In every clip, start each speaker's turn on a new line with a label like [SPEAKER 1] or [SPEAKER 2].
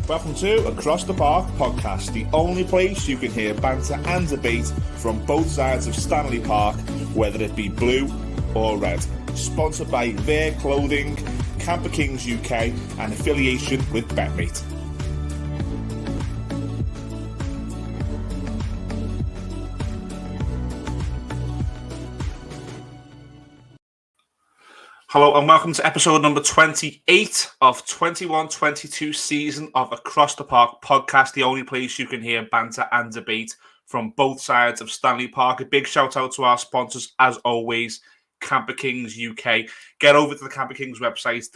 [SPEAKER 1] Welcome to Across the Park podcast, the only place you can hear banter and debate from both sides of Stanley Park, whether it be blue or red. Sponsored by Their Clothing, Camper Kings UK, and affiliation with BetMate. Hello and welcome to episode number 28 of 21-22 season of Across the Park podcast, the only place you can hear banter and debate from both sides of Stanley Park. A big shout out to our sponsors, as always, Camper Kings UK. Get over to the Camper Kings website.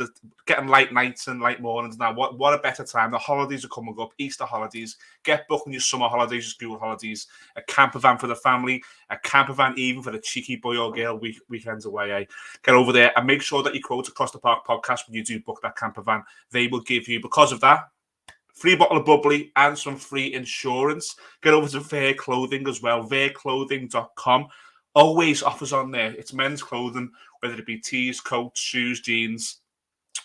[SPEAKER 1] Getting light nights and light mornings now. What a better time. The holidays are coming up. Easter holidays. Get booking your summer holidays, your school holidays. A camper van for the family. A camper van even for the cheeky boy or girl weekends away. Eh? Get over there and make sure that you quote Across the Park podcast when you do book that camper van. They will give you, because of that, free bottle of bubbly and some free insurance. Get over to Their Clothing as well. Theirclothing.com. Always offers on there. It's men's clothing, whether it be tees, coats, shoes, jeans.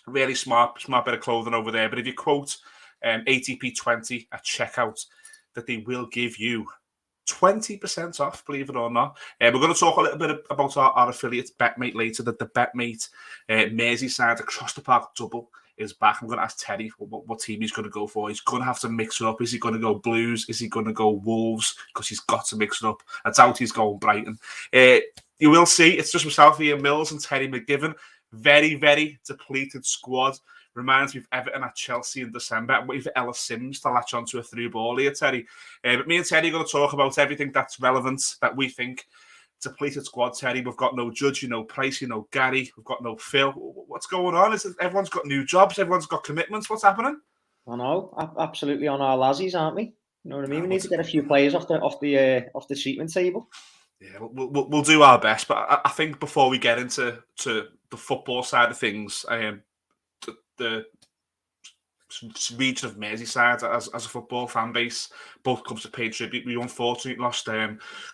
[SPEAKER 1] Really smart bit of clothing over there. But if you quote ATP20 at checkout, that they will give you 20% off, believe it or not. We're going to talk a little bit about our affiliate, BetMate, later. That the BetMate Merseyside Across the Park double is back. I'm going to ask Terry what team he's going to go for. He's going to have to mix it up. Is he going to go Blues? Is he going to go Wolves? Because he's got to mix it up. I doubt he's going Brighton. You will see. It's just myself, Ian Mills, and Terry McGivern. Very, very depleted squad. Reminds me of Everton at Chelsea in December. I'm waiting for Ella Sims to latch onto a through ball here, Terry. But me and Terry are going to talk about everything that's relevant, that we think. Depleted squad, Terry. We've got no Judge, no Price, no Gary. We've got no Phil. What's going on? Everyone's got new jobs. Everyone's got commitments. What's happening?
[SPEAKER 2] I know, absolutely on our lassies, aren't we? You know what I mean? We need to get a few players off the treatment table.
[SPEAKER 1] Yeah, we'll do our best. But I think before we get into the football side of things, the region of Merseyside as a football fan base, both clubs have paid tribute. We unfortunately lost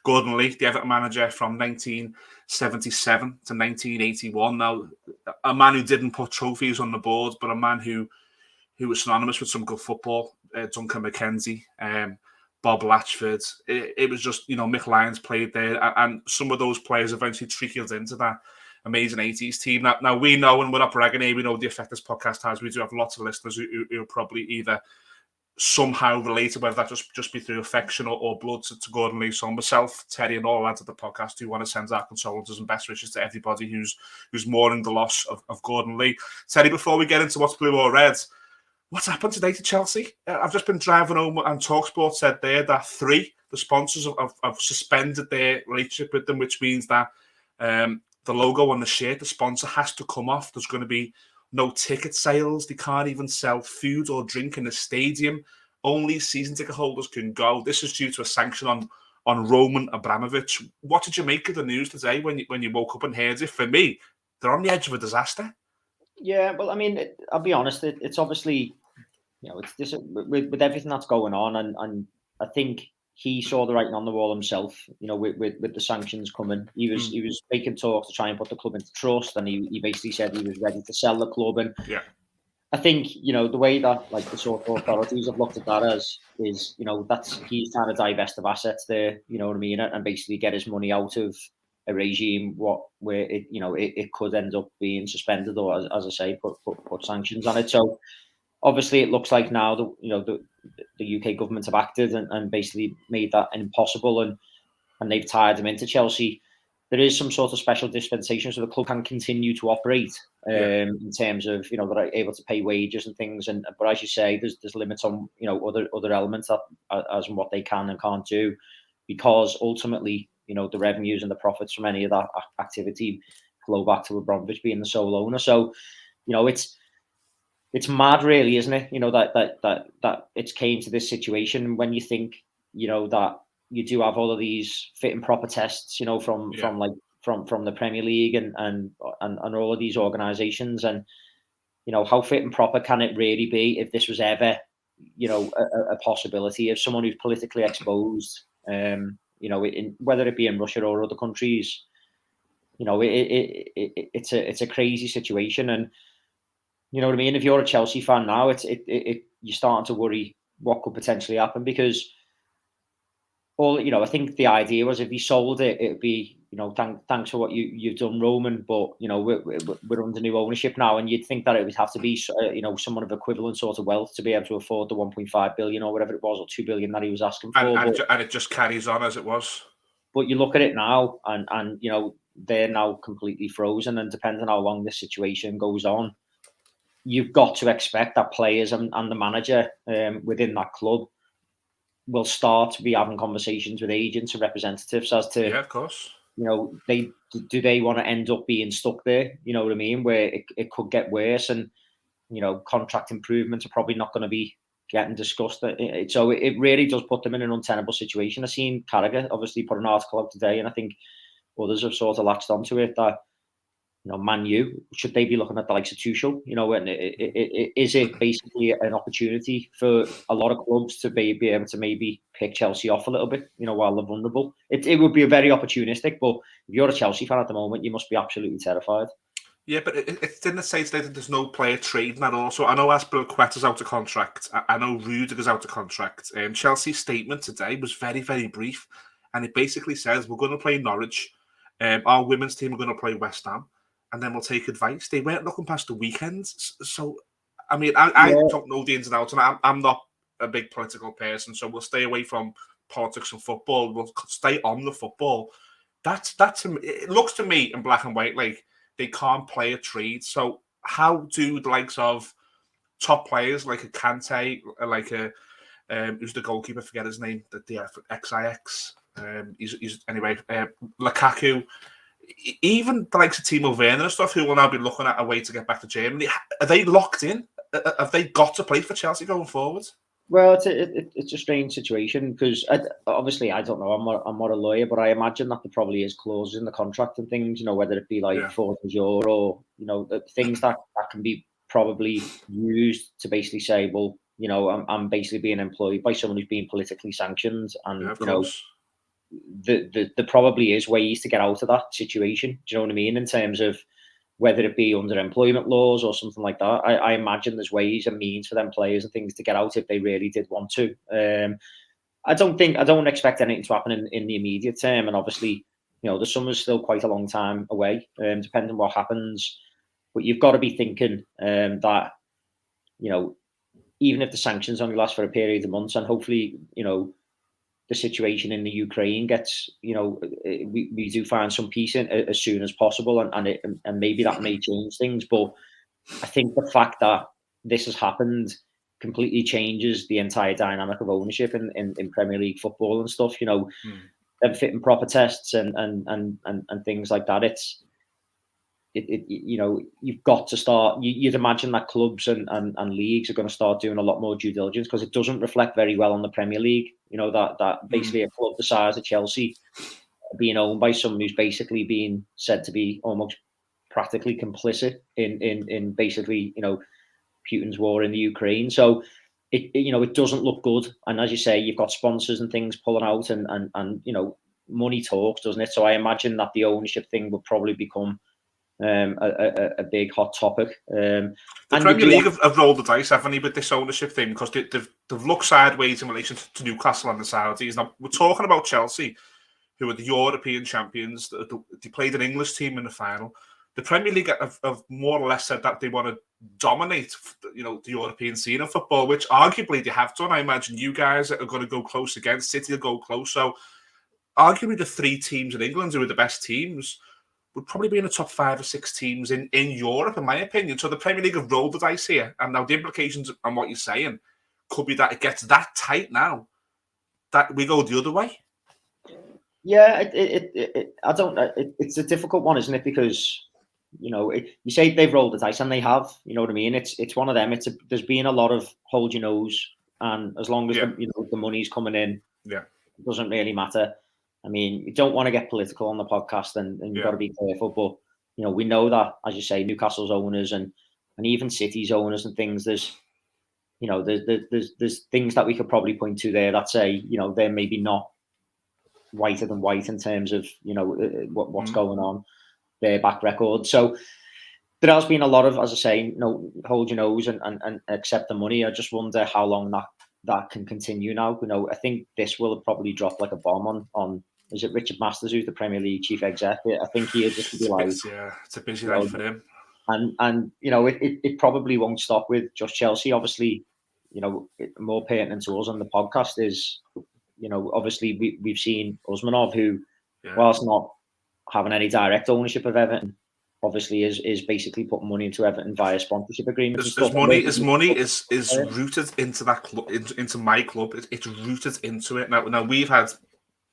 [SPEAKER 1] Gordon Lee, the Everton manager, from 1977 to 1981. Now, a man who didn't put trophies on the board, but a man who was synonymous with some good football. Duncan McKenzie, Bob Latchford. It was just, Mick Lyons played there, and some of those players eventually trickled into that amazing 80s team. Now we know, and we're not bragging here, we know the effect this podcast has. We do have lots of listeners who are probably either somehow related, whether that just be through affection or blood to Gordon Lee. So myself, Terry, and all the lads at the podcast who want to send our condolences and best wishes to everybody who's mourning the loss of Gordon Lee. Terry, before we get into what's blue or red, what's happened today to Chelsea? I've just been driving home, and TalkSport said there that the sponsors have suspended their relationship with them, which means that the logo on the shirt, the sponsor, has to come off. There's going to be no ticket sales. They can't even sell food or drink in the stadium. Only season ticket holders can go. This is due to a sanction on Roman Abramovich. What did you make of the news today when you woke up and heard it? For me, they're on the edge of a disaster.
[SPEAKER 2] Yeah, well, I mean, I'll be honest. It's obviously, it's this with everything that's going on, and I think he saw the writing on the wall himself. With the sanctions coming, he was making talks to try and put the club into trust, and he basically said he was ready to sell the club. And
[SPEAKER 1] yeah,
[SPEAKER 2] I think the way that the sort of authorities have looked at that is that's he's trying to divest of assets there. You know what I mean, and basically get his money out of a regime where it could end up being suspended, or as I say, put sanctions on it. So obviously, it looks like now the UK government have acted and basically made that impossible, and they've tied him into Chelsea. There is some sort of special dispensation, so the club can continue to operate in terms of they're able to pay wages and things. But as you say, there's limits on other elements as in what they can and can't do, because ultimately the revenues and the profits from any of that activity flow back to Abramovich being the sole owner. So it's mad, really, isn't it? That it's came to this situation when you think that you do have all of these fit and proper tests, from the Premier League and all of these organisations, and how fit and proper can it really be if this was ever a possibility? If someone who's politically exposed, whether it be in Russia or other countries, it's a crazy situation. And you know what I mean? If you're a Chelsea fan now, it you're starting to worry what could potentially happen, because I think the idea was if he sold it, it'd be, thanks for what you've done, Roman, but we're under new ownership now, and you'd think that it would have to be someone of equivalent sort of wealth to be able to afford the 1.5 billion or whatever it was, or 2 billion that he was asking for.
[SPEAKER 1] And it just carries on as it was.
[SPEAKER 2] But you look at it now, and they're now completely frozen, and depending on how long this situation goes on, you've got to expect that players and the manager within that club will start to be having conversations with agents and representatives as to,
[SPEAKER 1] of course,
[SPEAKER 2] they want to end up being stuck there, you know what I mean, where it could get worse, and contract improvements are probably not going to be getting discussed. So it really does put them in an untenable situation. I've seen Carragher obviously put an article out today, and I think others have sort of latched onto it, that Man U, should they be looking at the likes of Tuchel? And is it basically an opportunity for a lot of clubs to be able to maybe pick Chelsea off a little bit, while they're vulnerable? It would be very opportunistic, but if you're a Chelsea fan at the moment, you must be absolutely terrified.
[SPEAKER 1] Yeah, but it didn't say today that there's no player trading at all. So I know Aspilicueta's out of contract. I know Rudiger's out of contract. Chelsea's statement today was very, very brief, and it basically says we're going to play Norwich. Our women's team are going to play West Ham, and then we'll take advice. They weren't looking past the weekends. So, I mean, I don't know the ins and outs, and I'm not a big political person, so we'll stay away from politics and football. We'll stay on the football. That's it looks to me in black and white like they can't play a trade. So how do the likes of top players like a Kante, like a who's the goalkeeper? I forget his name. The XIX. He's anyway. Lukaku. Even the likes of Timo Werner and stuff, who will now be looking at a way to get back to Germany. Are they locked in? Have they got to play for Chelsea going forward?
[SPEAKER 2] Well, it's a strange situation, because obviously I don't know. I'm not a lawyer, but I imagine that there probably is clauses in the contract and things. Whether it be like force majeure or things that can be probably used to basically say, well, I'm basically being employed by someone who's being politically sanctioned, and there probably is ways to get out of that situation. Do you know what I mean? In terms of whether it be under employment laws or something like that, I imagine there's ways and means for them players and things to get out if they really did want to. I don't expect anything to happen in the immediate term, and obviously, the summer's still quite a long time away, depending on what happens. But you've got to be thinking that, even if the sanctions only last for a period of months, and hopefully, the situation in the Ukraine gets, we do find some peace in as soon as possible, and maybe that may change things. But I think the fact that this has happened completely changes the entire dynamic of ownership in Premier League football and stuff. Them fitting proper tests and things like that. You've got to start. You'd imagine that clubs and leagues are going to start doing a lot more due diligence, because it doesn't reflect very well on the Premier League. That basically a club the size of Chelsea being owned by someone who's basically being said to be almost practically complicit in basically Putin's war in the Ukraine. So it doesn't look good. And as you say, you've got sponsors and things pulling out, and money talks, doesn't it? So I imagine that the ownership thing will probably become a big hot topic.
[SPEAKER 1] The Premier League have rolled the dice, haven't they, with this ownership thing, because they've looked sideways in relation to Newcastle and the Saudis. Now we're talking about Chelsea, who are the European champions. They played an English team in the final. The Premier League have more or less said that they want to dominate, the European scene of football, which arguably they have done. I imagine you guys are going to go close again. City will go close. So arguably the three teams in England who are the best teams would probably be in the top 5 or 6 teams in Europe, in my opinion. So the Premier League have rolled the dice here. And now the implications on what you're saying could be that it gets that tight now that we go the other way.
[SPEAKER 2] Yeah, I don't know. It's a difficult one, isn't it? Because, you say they've rolled the dice, and they have, you know what I mean? It's one of them. There's been a lot of hold your nose, and as long as the money's coming in, it doesn't really matter. I mean, you don't want to get political on the podcast, and you've got to be careful. But we know that, as you say, Newcastle's owners and even City's owners and things. There's things that we could probably point to there that say they're maybe not whiter than white in terms of what's going on, their back record. So there has been a lot of, as I say, hold your nose and accept the money. I just wonder how long that can continue now. I think this will probably drop like a bomb on is it Richard Masters, who's the Premier League chief exec? I think he'll just be like,
[SPEAKER 1] it's a busy night for him.
[SPEAKER 2] And it probably won't stop with just Chelsea. Obviously, more pertinent to us on the podcast is, obviously we've seen Usmanov, who, whilst not having any direct ownership of Everton, obviously is basically putting money into Everton via sponsorship agreements.
[SPEAKER 1] His money is rooted into that club, into my club. It's rooted into it. Now we've had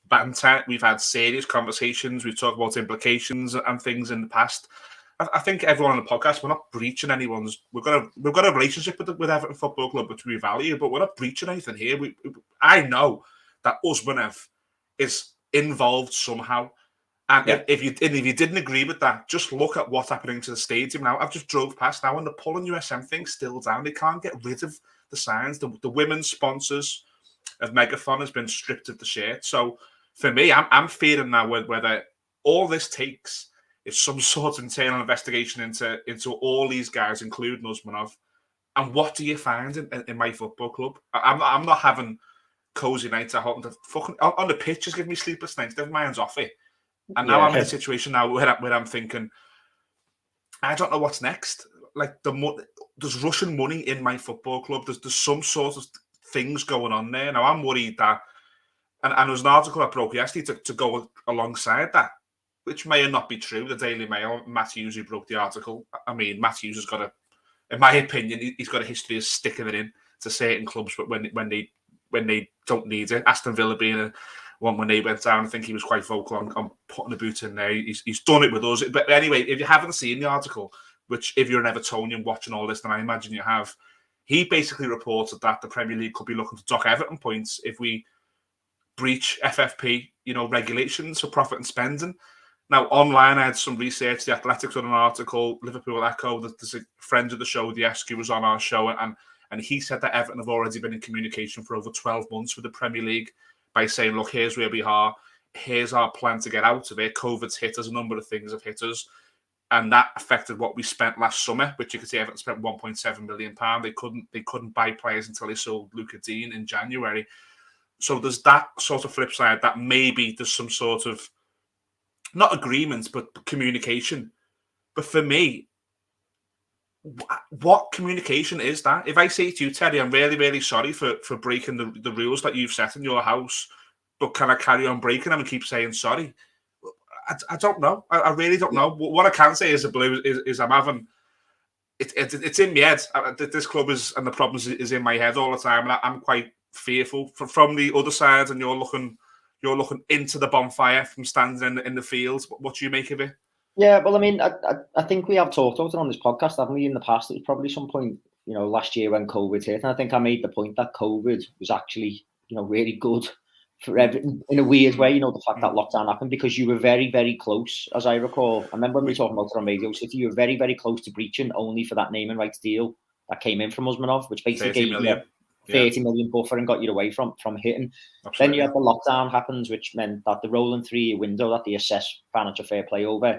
[SPEAKER 1] banter, we've had serious conversations, we've talked about implications and things in the past. I think everyone on the podcast, we're not breaching anyone's. We've got a relationship with Everton Football Club, which we value, but we're not breaching anything here. I know that Usmanov is involved somehow. And if you didn't agree with that, just look at what's happening to the stadium now. I've just drove past now, and the Pullen USM thing's still down. They can't get rid of the signs. The women's sponsors of Megaphone has been stripped of the shirt. So for me, I'm fearing now whether all this takes is some sort of internal investigation into all these guys, including Usmanov. And what do you find in my football club? I'm not having cozy nights at home. On the pitch, just give me sleepless nights. Never mind off it. And now I'm in a situation now where I'm thinking, I don't know what's next. Like there's Russian money in my football club. There's some sort of things going on there. Now I'm worried that, and there was an article I broke yesterday to go alongside that, which may or not be true. The Daily Mail, Matt Hughes, who broke the article. I mean, Matt Hughes has got in my opinion, he's got a history of sticking it in to certain clubs, but when they don't need it, Aston Villa being one when they went down, I think he was quite vocal on putting the boot in there. He's done it with us. But anyway, if you haven't seen the article, which if you're an Evertonian watching all this, then I imagine you have, he basically reported that the Premier League could be looking to dock Everton points if we breach FFP, regulations for profit and spending. Now, online, I had some research. The Athletics on an article, Liverpool Echo, there's a friend of the show, the Esk, who was on our show, and he said that Everton have already been in communication for over 12 months with the Premier League by saying, look, here's where we are. Here's our plan to get out of it. COVID's hit us. A number of things have hit us. And that affected what we spent last summer, which you could see Everton spent £1.7 million. They couldn't buy players until they sold Luca Dean in January. So there's that sort of flip side that maybe there's some sort of, not agreements, but communication. But for me, what communication is that? If I say to you, Terry, I'm really, really sorry for breaking the rules that you've set in your house, but can I carry on breaking them and keep saying sorry? I don't know. I really don't know. What I can say is is I'm having it's in my head. This club is, and the problems is in my head all the time, and I'm quite fearful from the other side. And you're looking into the bonfire from standing in the fields. What do you make of it?
[SPEAKER 2] Yeah, well, I mean, I think we have talked about it on this podcast, haven't we, in the past? It was probably some point, last year when COVID hit. And I think I made the point that COVID was actually, really good for everything in a weird way, the fact that lockdown happened, because you were very, very close, as I recall. I remember when we were talking about it on Radio City, you were very, very close to breaching only for that naming rights deal that came in from Usmanov, which basically gave you 30 million buffer and got you away from hitting. Absolutely. Then you had the lockdown happens, which meant that the rolling 3-year window that they assess financial fair play over,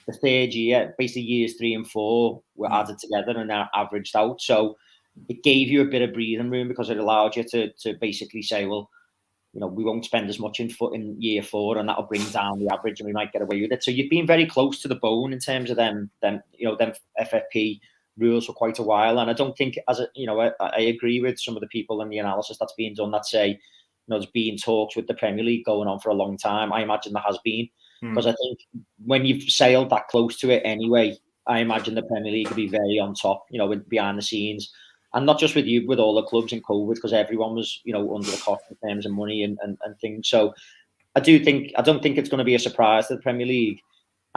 [SPEAKER 2] the third year, basically years 3 and 4 were added together and they're averaged out. So it gave you a bit of breathing room because it allowed you to basically say, well, we won't spend as much in year 4 and that'll bring down the average and we might get away with it. So you've been very close to the bone in terms of them FFP rules for quite a while. And I don't think, I agree with some of the people in the analysis that's being done that say, there's been talks with the Premier League going on for a long time. I imagine there has been. Because I think when you've sailed that close to it anyway, I imagine the Premier League will be very on top, behind the scenes. And not just with you, with all the clubs in COVID, because everyone was, under the cost in terms of money and things. So I don't think it's going to be a surprise to the Premier League.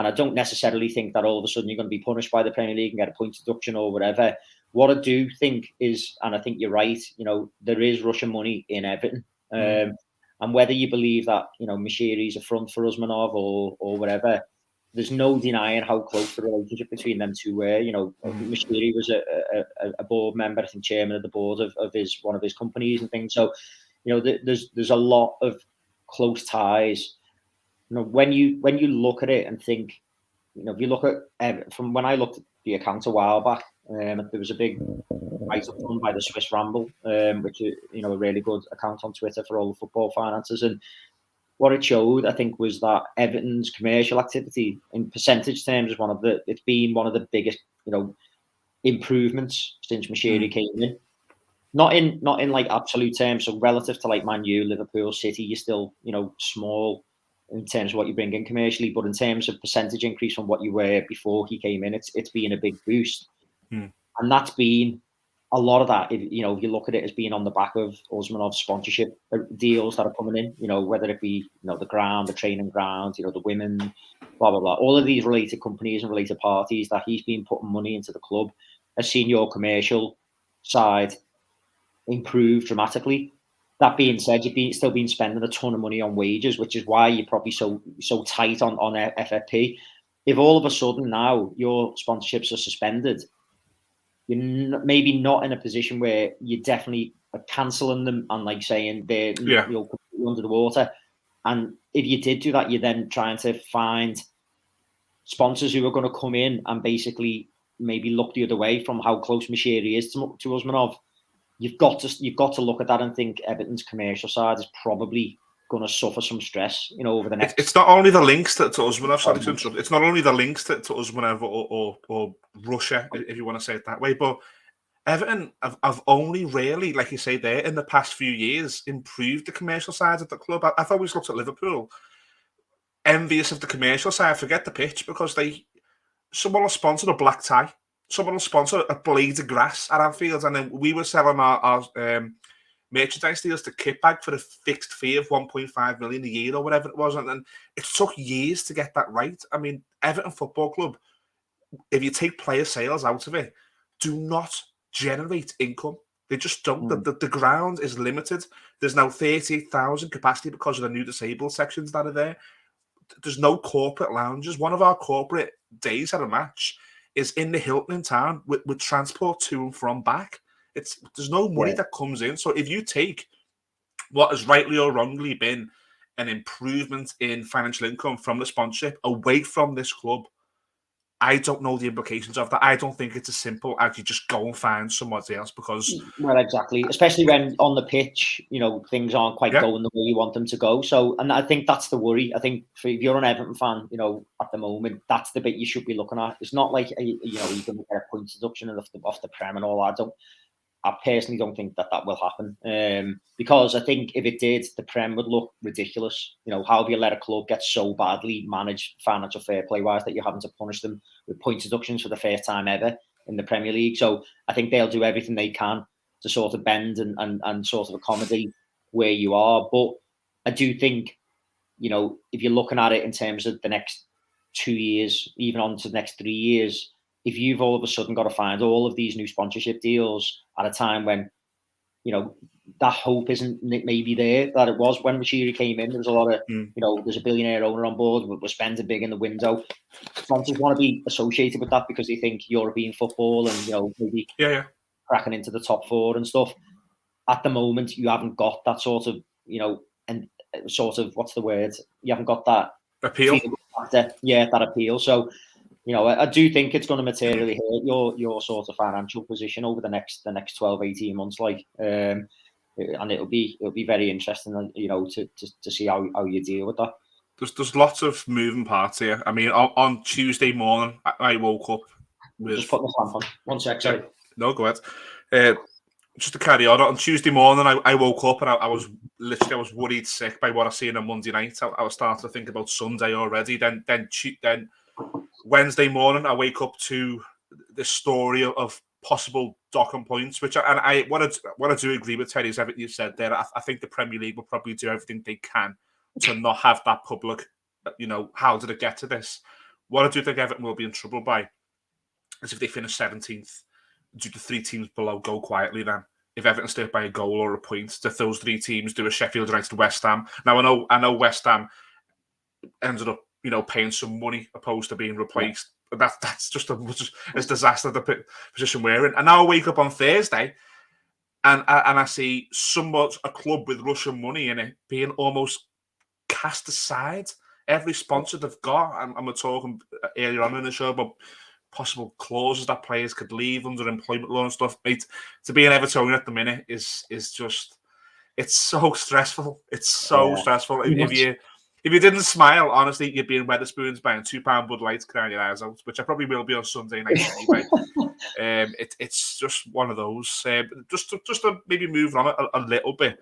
[SPEAKER 2] And I don't necessarily think that all of a sudden you're going to be punished by the Premier League and get a point deduction or whatever. What I do think is, and I think you're right, there is Russian money in Everton. And whether you believe that, Mashiri's a front for Usmanov or whatever, there's no denying how close the relationship between them two were. Mashiri was a board member, I think chairman of the board of one of his companies and things. So, there's a lot of close ties. When you look at it and think, if you look at from when I looked the account a while back. There was a big write-up done by the Swiss Ramble, which is a really good account on Twitter for all the football finances. And what it showed, I think, was that Everton's commercial activity, in percentage terms, it's been one of the biggest, improvements since Moshiri came in. Not in like absolute terms, so relative to like Man U, Liverpool, City, you're still small in terms of what you bring in commercially, but in terms of percentage increase from what you were before he came in, it's been a big boost, and that's been a lot of that. If you look at it as being on the back of Usmanov's sponsorship deals that are coming in, whether it be the ground, the training ground, the women, blah blah blah, all of these related companies and related parties that he's been putting money into the club, has seen your commercial side improve dramatically. That being said, you've still been spending a ton of money on wages, which is why you're probably so tight on FFP. If all of a sudden now your sponsorships are suspended, you're maybe not in a position where you're definitely cancelling them and like saying they're completely under the water. And if you did do that, you're then trying to find sponsors who are going to come in and basically maybe look the other way from how close Moshiri is to Usmanov. You've got to look at that and think Everton's commercial side is probably going to suffer some stress, over the next.
[SPEAKER 1] It's not only the links to Usmanov. Sorry to interrupt. It's not only the links to Usmanov or Russia, if you want to say it that way, but Everton have only really, like you say there, in the past few years, improved the commercial side of the club. I've always looked at Liverpool, envious of the commercial side. Forget the pitch, because someone will sponsor a black tie. Someone will sponsor a blade of grass at Anfield, and then we were selling our merchandise deals to Kitbag for a fixed fee of 1.5 million a year or whatever it was, and it took years to get that right. I mean, Everton Football Club, if you take player sales out of it, do not generate income. They just don't. The ground is limited. There's now 38,000 capacity because of the new disabled sections that are there. There's no corporate lounges. One of our corporate days at a match is in the Hilton in town with transport to and from back. There's no money that comes in. So if you take what has rightly or wrongly been an improvement in financial income from the sponsorship away from this club, I don't know the implications of that. I don't think it's as simple as you just go and find someone else, because...
[SPEAKER 2] Well, exactly. Especially when on the pitch, things aren't quite going the way you want them to go. So, and I think that's the worry. I think if you're an Everton fan, at the moment, that's the bit you should be looking at. It's not like, you can get a point deduction off the Prem and all that. I personally don't think that will happen, because I think if it did, the Prem would look ridiculous. How do you let a club get so badly managed financial fair play wise that you're having to punish them with point deductions for the first time ever in the Premier League? So I think they'll do everything they can to sort of bend and sort of accommodate where you are. But I do think, if you're looking at it in terms of the next 2 years, even on to the next 3 years, if you've all of a sudden got to find all of these new sponsorship deals at a time when, that hope isn't maybe there that it was when Moshiri came in. There's a lot of, there's a billionaire owner on board. We're spending big in the window. Sponsors want to be associated with that because they think European football and, maybe cracking into the top four and stuff. At the moment, you haven't got that sort of, and sort of, what's the word? You haven't got that
[SPEAKER 1] appeal.
[SPEAKER 2] That appeal. So, I do think it's going to materially hurt your sort of financial position over the next 12, 18 months, and it'll be very interesting, to see how you deal with that.
[SPEAKER 1] There's lots of moving parts here. I mean, on Tuesday morning, I woke up with...
[SPEAKER 2] Just put the lamp on. 1 sec, sorry.
[SPEAKER 1] No, go ahead. Just to carry on Tuesday morning, I woke up and I was worried sick by what I seen on Monday night. I was starting to think about Sunday already. Then Wednesday morning, I wake up to this story of possible docking points, what I do agree with Terry is everything you said there. I think the Premier League will probably do everything they can to not have that public, how did it get to this? What I do think Everton will be in trouble by is if they finish 17th, do the 3 teams below go quietly then. If Everton stay by a goal or a point, if those 3 teams do a Sheffield United West Ham. Now, I know West Ham ended up, paying some money opposed to being replaced. Yeah. That's just as disaster the position we're in. And now I wake up on Thursday and I see a club with Russian money in it being almost cast aside. Every sponsor they've got, and we're talking earlier on in the show about possible clauses that players could leave under employment law and stuff. Mate, to be an Evertonian at the minute is just, it's so stressful. It's so stressful. If you didn't smile, honestly, you'd be in Wetherspoons buying £2 Bud Light, crying your eyes out, which I probably will be on Sunday night anyway. It's just one of those. Just to maybe move on a little bit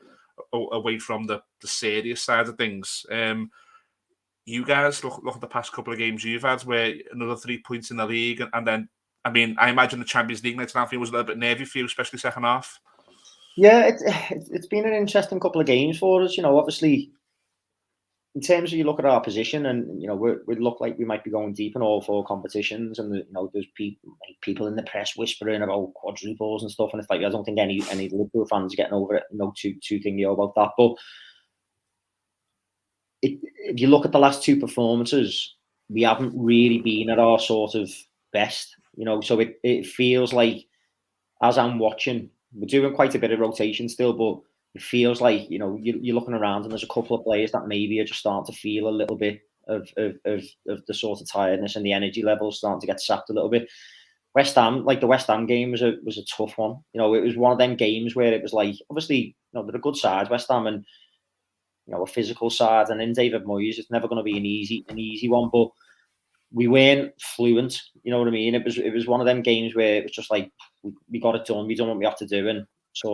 [SPEAKER 1] away from the serious side of things. You guys look at the past couple of games you've had, where another 3 points in the league, and then, I mean, I imagine the Champions League night was a little bit nervy for you, especially second half.
[SPEAKER 2] Yeah, it's been an interesting couple of games for us. Obviously, in terms of you look at our position, and we look like we might be going deep in all 4 competitions, and there's people in the press whispering about quadruples and stuff, and it's like I don't think any Liverpool fans are getting over it. Too thingy about that. But if you look at the last 2 performances, we haven't really been at our sort of best. So it feels like, as I'm watching, we're doing quite a bit of rotation still, but it feels like, you're looking around and there's a couple of players that maybe are just starting to feel a little bit of the sort of tiredness, and the energy levels starting to get sapped a little bit. West Ham, like the West Ham game was a tough one. It was one of them games where it was like, obviously, they're a good side, West Ham, and a physical side, and in David Moyes, it's never going to be an easy one, but we weren't fluent. You know what I mean? It was one of them games where it was just like, we got it done. We done what we have to do, and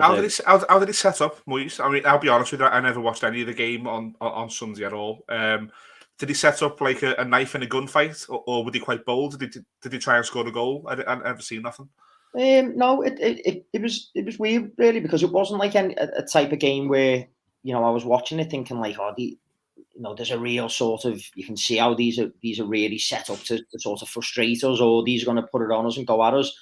[SPEAKER 1] how did he set up, Moyes? I mean, I'll be honest with you, I never watched any of the game on Sunday at all. Did he set up like a knife in a gunfight, or was he quite bold? Did he try and score a goal? I never seen nothing.
[SPEAKER 2] No, it was weird, really, because it wasn't like a type of game where I was watching it thinking like, there's a real sort of, you can see how these are really set up to sort of frustrate us, or these are going to put it on us and go at us.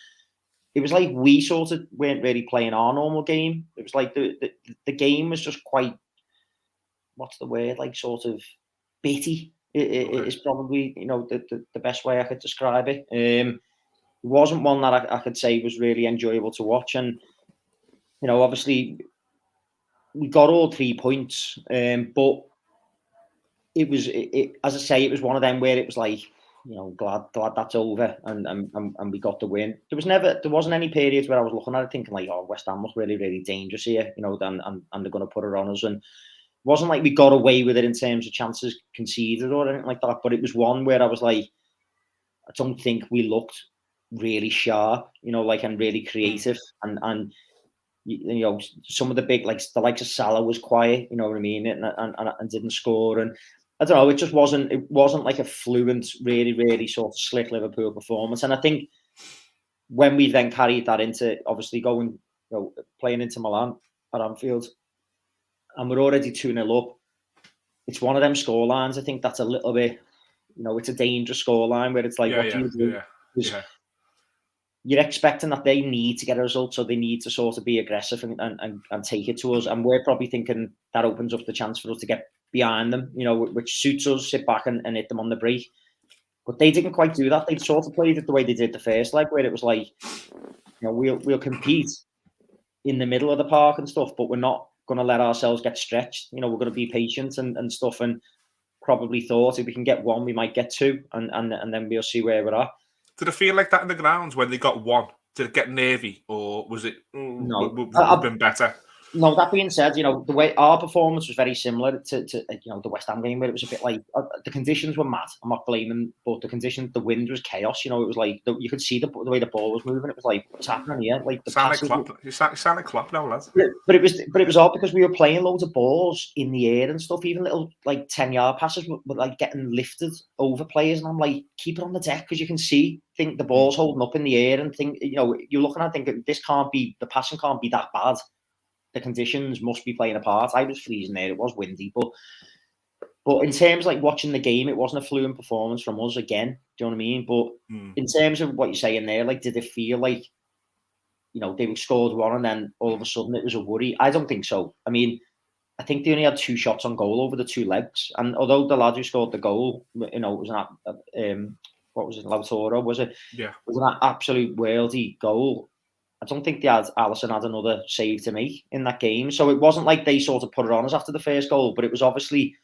[SPEAKER 2] It was like we sort of weren't really playing our normal game. It was like the game was just quite, what's the word, like sort of bitty. It is probably the best way I could describe it. It wasn't one that I could say was really enjoyable to watch, and obviously we got all 3 points, but it was, as I say, it was one of them where it was like, glad that's over, and we got the win. There wasn't any periods where I was looking at it thinking like, oh, West Ham was really, really dangerous here, and they're going to put it on us. And it wasn't like we got away with it in terms of chances conceded or anything like that. But it was one where I was like, I don't think we looked really sharp, and really creative, and some of the big, like the likes of Salah was quiet, you know what I mean, and didn't score. And I don't know, it wasn't like a fluent, really, really sort of slick Liverpool performance. And I think when we then carried that into obviously going, playing into Milan at Anfield, and we're already 2-0 up, it's one of them score lines. I think that's a little bit, it's a dangerous score line where it's like, what do you do? You're expecting that they need to get a result, so they need to sort of be aggressive and take it to us. And we're probably thinking that opens up the chance for us to get behind them, which suits us, sit back and hit them on the break. But they didn't quite do that. They sort of played it the way they did the first leg, where it was like, we'll compete in the middle of the park and stuff, but we're not going to let ourselves get stretched. We're going to be patient and stuff, and probably thought if we can get 1, we might get 2, and then we'll see where we're at.
[SPEAKER 1] Did it feel like that in the grounds when they got 1? Did it get nervy, or was it?
[SPEAKER 2] No,
[SPEAKER 1] would been better.
[SPEAKER 2] No, that being said, the way our performance was very similar to the West Ham game, where it was a bit like the conditions were mad. I'm not blaming, but the wind was chaos. It was like you could see the way the ball was moving. It was like, what's happening here? Like the passes.
[SPEAKER 1] You sound like Klopp now, lads.
[SPEAKER 2] Yeah, but it was odd because we were playing loads of balls in the air and stuff. Even little like 10-yard passes were like getting lifted over players, and I'm like, keep it on the deck because you can think the ball's holding up in the air, and think you're looking at thinking this can't be, the passing can't be that bad. The conditions must be playing a part. I was freezing there. It was windy, but in terms of like watching the game, it wasn't a fluent performance from us again. Do you know what I mean? But in terms of what you're saying there, like, did it feel like they scored 1 and then all of a sudden it was a worry? I don't think so. I mean, I think they only had 2 shots on goal over the 2 legs, and although the lad who scored the goal, it was what was it, Lautaro? Was it?
[SPEAKER 1] Yeah.
[SPEAKER 2] It was an absolute worldy goal. I don't think Alisson had another save to make in that game. So it wasn't like they sort of put it on us after the first goal, but it was obviously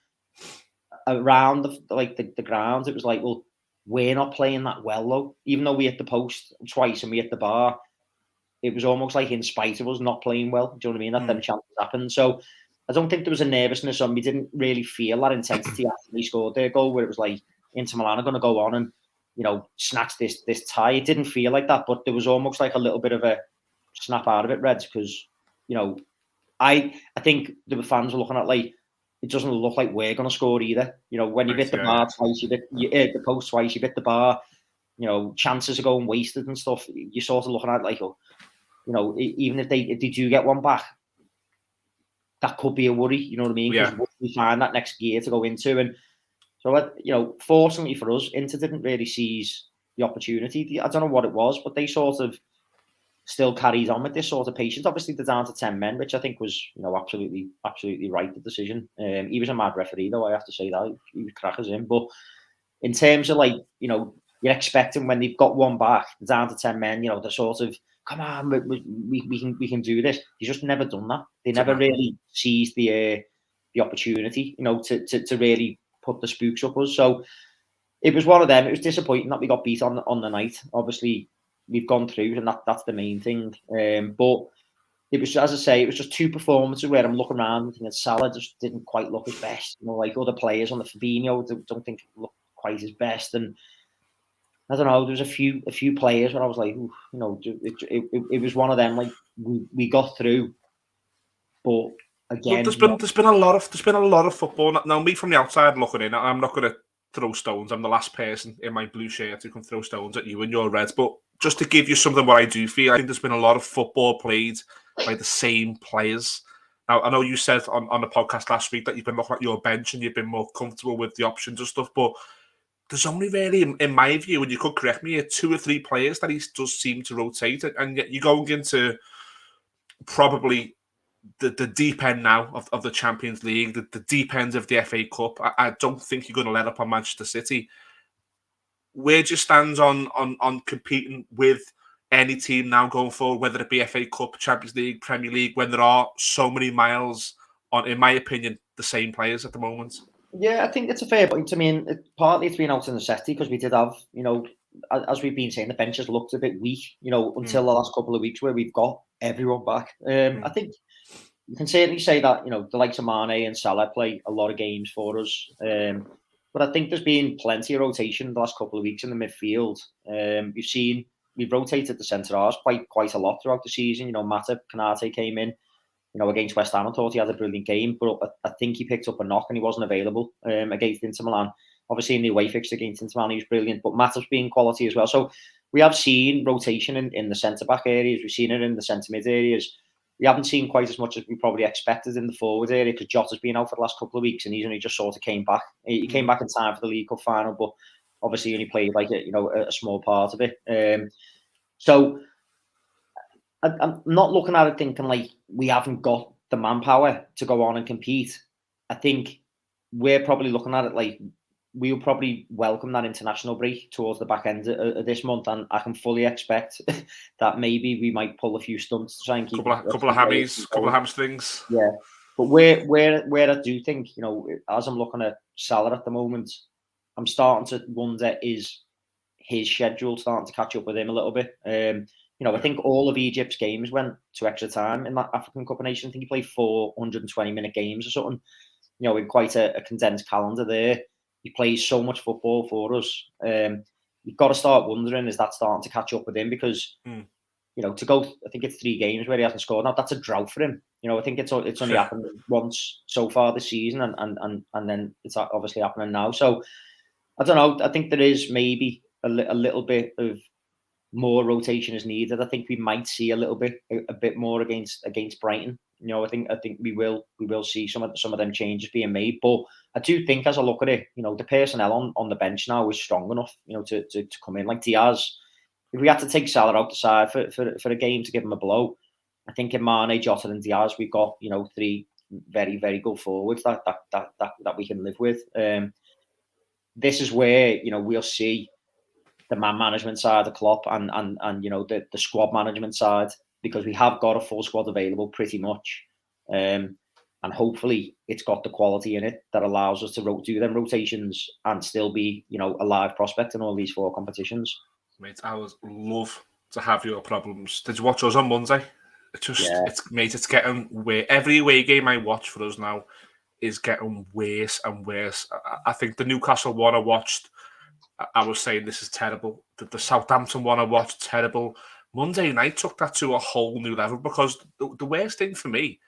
[SPEAKER 2] around the ground. It was like, well, we're not playing that well though. Even though we hit the post twice and we hit the bar, it was almost like in spite of us not playing well. Do you know what I mean? That them chances happened. So I don't think there was a nervousness on. We didn't really feel that intensity after we scored their goal, where it was like Inter Milan are going to go on and snatch this tie. It didn't feel like that, but there was almost like a little bit of a snap out of it, Reds, because I think the fans were looking at like, it doesn't look like we're going to score either. When you hit the bar twice, you hit the post twice, you hit the bar. Chances are going wasted and stuff. You're sort of looking at like, even if they do get one back, that could be a worry. You know what I mean? Because we find that next gear to go into, and so fortunately for us, Inter didn't really seize the opportunity. I don't know what it was, but they sort of still carried on with this sort of patience. Obviously, they're down to 10 men, which I think was absolutely right, the decision. He was a mad referee, though. I have to say that he was crackers in. But in terms of like you're expecting when they've got one back, they're down to 10 men. They're sort of, come on, we can do this. They just never done that. They never really seized the opportunity, to really put the spooks up us. So it was one of them. It was disappointing that we got beat on the night. Obviously, we've gone through, and that's the main thing. But it was, as I say, it was just two performances where I'm looking around and thinking Salah just didn't quite look his best. Like other players on the Fabinho don't think looked quite his best, and I don't know. There was a few players where I was like, it was one of them. Like we got through, but again,
[SPEAKER 1] there's been a lot of football. Now, me from the outside looking in, I'm not going to throw stones. I'm the last person in my blue shirt who can throw stones at you and your Reds. But just to give you something what I do feel, I think there's been a lot of football played by the same players. Now, I know you said on the podcast last week that you've been looking at your bench and you've been more comfortable with the options and stuff, but there's only really, in my view, and you could correct me, 2 or 3 players that he does seem to rotate, and yet you're going into probably the deep end now of the Champions League, the deep end of the FA Cup. I don't think you're going to let up on Manchester City. Where do you stand on competing with any team now going forward, whether it be FA Cup, Champions League, Premier League, when there are so many miles on, in my opinion, the same players at the moment?
[SPEAKER 2] Yeah, I think it's a fair point. I mean, partly it's been out in necessity because we did have, as we've been saying, the bench has looked a bit weak, until the last couple of weeks where we've got everyone back. I think you can certainly say that, the likes of Mane and Salah play a lot of games for us. But I think there's been plenty of rotation the last couple of weeks in the midfield. We've rotated the centre halves quite a lot throughout the season. Matip, Konate came in, against West Ham. I thought he had a brilliant game, but I think he picked up a knock and he wasn't available against Inter Milan. Obviously, in the away fixture against Inter Milan, he was brilliant, but Matip's been quality as well. So we have seen rotation in the centre-back areas. We've seen it in the centre-mid areas. We haven't seen quite as much as we probably expected in the forward area because Jota's been out for the last couple of weeks and he's only just sort of came back. He came back in time for the League Cup final, but obviously only played like a small part of it. So I'm not looking at it thinking like we haven't got the manpower to go on and compete. I think we're probably looking at it like we'll probably welcome that international break towards the back end of this month, and I can fully expect that maybe we might pull a few stunts to try and keep
[SPEAKER 1] couple of hammies, couple of hamstrings.
[SPEAKER 2] Yeah, but where I do think, as I'm looking at Salah at the moment, I'm starting to wonder, is his schedule starting to catch up with him a little bit? I think all of Egypt's games went to extra time in that African Cup of Nations. I think he played 420-minute games or something, in quite a condensed calendar there. He plays so much football for us. You've got to start wondering, is that starting to catch up with him? Because, to go, I think it's 3 games where he hasn't scored. Now, that's a drought for him. I think it's only happened once so far this season, and then it's obviously happening now. So, I don't know. I think there is maybe a little bit of more rotation is needed. I think we might see a bit more against Brighton. I think we will see some of them changes being made. But I do think, as I look at it, the personnel on the bench now is strong enough, to come in. Like Diaz, if we had to take Salah out the side for a game to give him a blow, I think in Mane, Jota, and Diaz, we've got 3 very, very good forwards that we can live with. This is where we'll see the man management side of Klopp and the squad management side, because we have got a full squad available pretty much. And hopefully it's got the quality in it that allows us to do them rotations and still be, a live prospect in all these 4 competitions.
[SPEAKER 1] Mate, I would love to have your problems. Did you watch us on Monday? It's getting worse. Every away game I watch for us now is getting worse and worse. I think the Newcastle one I watched, I was saying this is terrible. The Southampton one I watched, terrible. Monday night took that to a whole new level because the worst thing for me,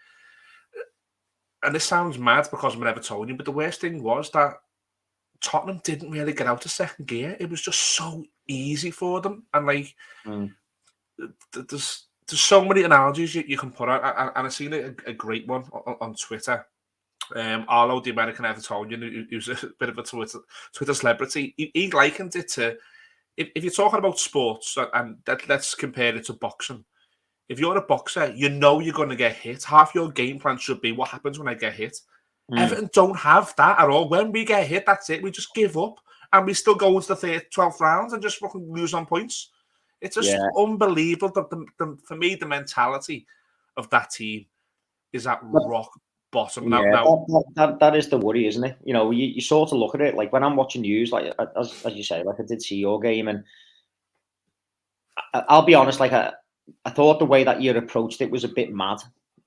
[SPEAKER 1] and this sounds mad because I'm an Evertonian, but the worst thing was that Tottenham didn't really get out of second gear. It was just so easy for them. And there's so many analogies you can put out. And I've seen a great one on Twitter. Arlo, the American Evertonian, who's a bit of a Twitter celebrity, he likened it to, if you're talking about sports, and let's compare it to boxing. If you're a boxer, you know you're going to get hit. Half your game plan should be, what happens when I get hit? Everton don't have that at all. When we get hit, that's it. We just give up. And we still go into the 12th rounds and just fucking lose on points. It's just unbelievable. For me, the mentality of that team is at rock bottom.
[SPEAKER 2] That is the worry, isn't it? You sort of look at it, like when I'm watching news, like as you say, like I did see your game, and I'll be honest, like I thought the way that you approached it was a bit mad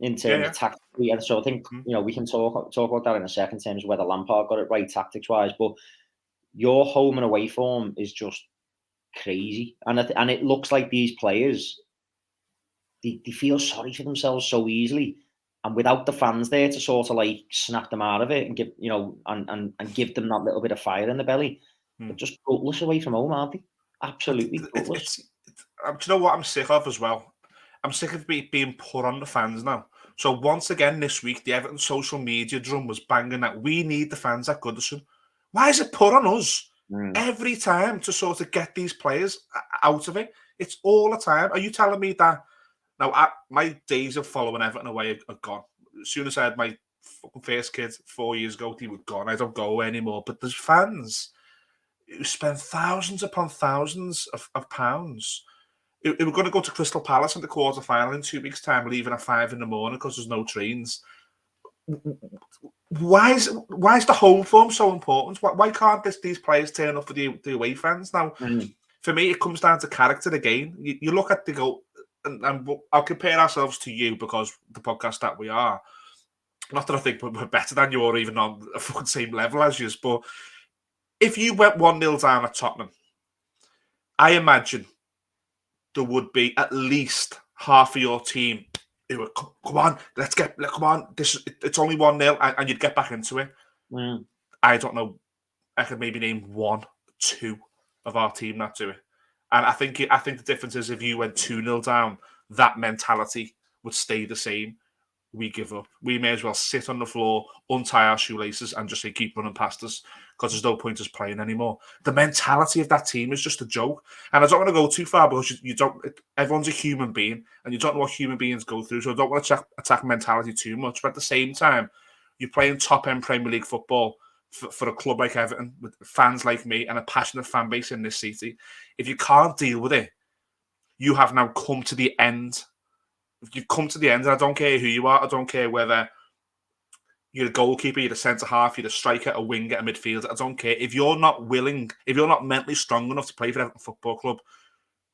[SPEAKER 2] in terms of tactically, and so I think we can talk about that in a second, in terms of whether Lampard got it right tactics wise. But your home and away form is just crazy, and it looks like these players they feel sorry for themselves so easily, and without the fans there to sort of like snap them out of it and give and give them that little bit of fire in the belly, they're just gutless away from home, aren't they? Absolutely gutless.
[SPEAKER 1] Do you know what I'm sick of as well? I'm sick of being put on the fans now. So once again this week, the Everton social media drum was banging that we need the fans at Goodison. Why is it put on us every time to sort of get these players out of it? It's all the time. Are you telling me that now my days of following Everton away are gone? As soon as I had my fucking first kid 4 years ago, they were gone. I don't go away anymore. But there's fans who spend thousands upon thousands of pounds. We're going to go to Crystal Palace in the quarter-final in 2 weeks' time, leaving at 5 a.m. because there's no trains. Why is the home form so important? Why can't these players turn up for the away fans? Now, for me, it comes down to character again. You look at the goal, and I'll compare ourselves to you because the podcast that we are. Not that I think we're better than you or even on the fucking same level as you, but if you went 1-0 down at Tottenham, I imagine there would be at least half of your team who would come on, come on. It's only 1-0, and you'd get back into it. I don't know. I could maybe name 1, 2 of our team that do it, and I think the difference is if you went 2-0 down, that mentality would stay the same. We give up. We may as well sit on the floor, untie our shoelaces, and just say, keep running past us because there's no point us playing anymore. The mentality of that team is just a joke. And I don't want to go too far because everyone's a human being and you don't know what human beings go through. So I don't want to attack mentality too much. But at the same time, you're playing top-end Premier League football for a club like Everton with fans like me and a passionate fan base in this city. If you can't deal with it, you have now come to the end. You've come to the end, and I don't care who you are. I don't care whether you're a goalkeeper, you're a centre-half, you're a striker, a winger, a midfielder. I don't care. If you're not willing, if you're not mentally strong enough to play for Everton Football Club,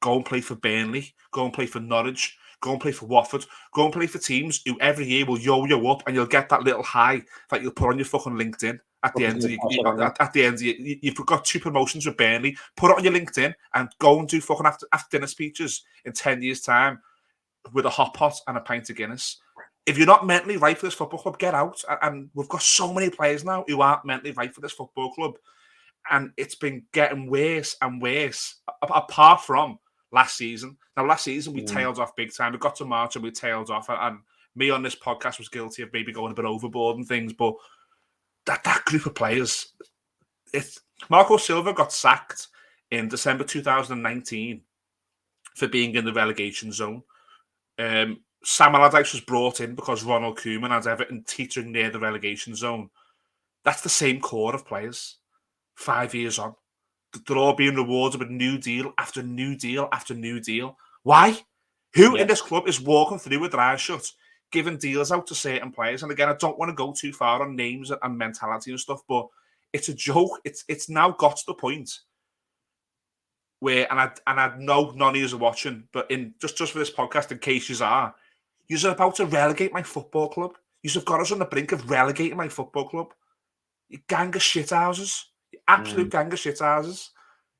[SPEAKER 1] go and play for Burnley, go and play for Norwich, go and play for Watford, go and play for teams who every year will yo-yo up and you'll get that little high that you'll put on your fucking LinkedIn at the end. You've got 2 promotions with Burnley. Put it on your LinkedIn and go and do fucking after dinner speeches in 10 years' time with a hot pot and a pint of Guinness. If you're not mentally right for this football club, get out. And we've got so many players now who aren't mentally right for this football club. And it's been getting worse and worse, apart from last season. Now, last season, we tailed off big time. We got to March and we tailed off. And me on this podcast was guilty of maybe going a bit overboard and things. But that group of players, Marco Silva got sacked in December 2019 for being in the relegation zone. Sam Allardyce was brought in because Ronald Koeman had Everton teetering near the relegation zone. That's the same core of players 5 years on. They're all being rewarded with new deal after new deal after new deal. Why? Who in this club is walking through with their eyes shut, giving deals out to certain players. And again, I don't want to go too far on names and mentality and stuff, but it's a joke. It's now got to the point where, and I know none of you are watching, but in just for this podcast, in case you are about to relegate my football club. You've got us on the brink of relegating my football club. You gang of shithouses. You absolute gang of shithouses.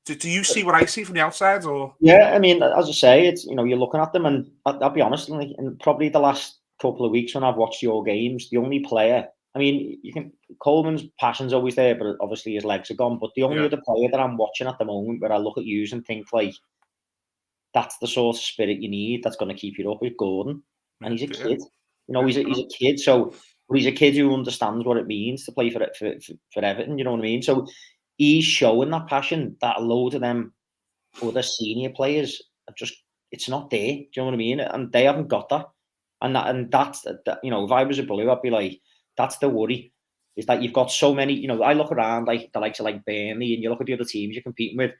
[SPEAKER 1] Do you see what I see from the outside, or?
[SPEAKER 2] Yeah, I mean, as I say, it's, you know, you're looking at them, and I'll be honest, in probably the last couple of weeks when I've watched your games, the only player, I mean, Coleman's passion's always there, but obviously his legs are gone. But the only other player that I'm watching at the moment where I look at you and think like, that's the sort of spirit you need that's going to keep you up, is Gordon. And he's a kid. You know, he's a kid. So he's a kid who understands what it means to play for Everton. You know what I mean? So he's showing that passion that a load of them other senior players have just, it's not there. Do you know what I mean? And they haven't got that. And that's, you know, if I was a Blue, I'd be like, that's the worry, is that you've got so many, you know, I look around like the likes of like Burnley, and you look at the other teams you're competing with,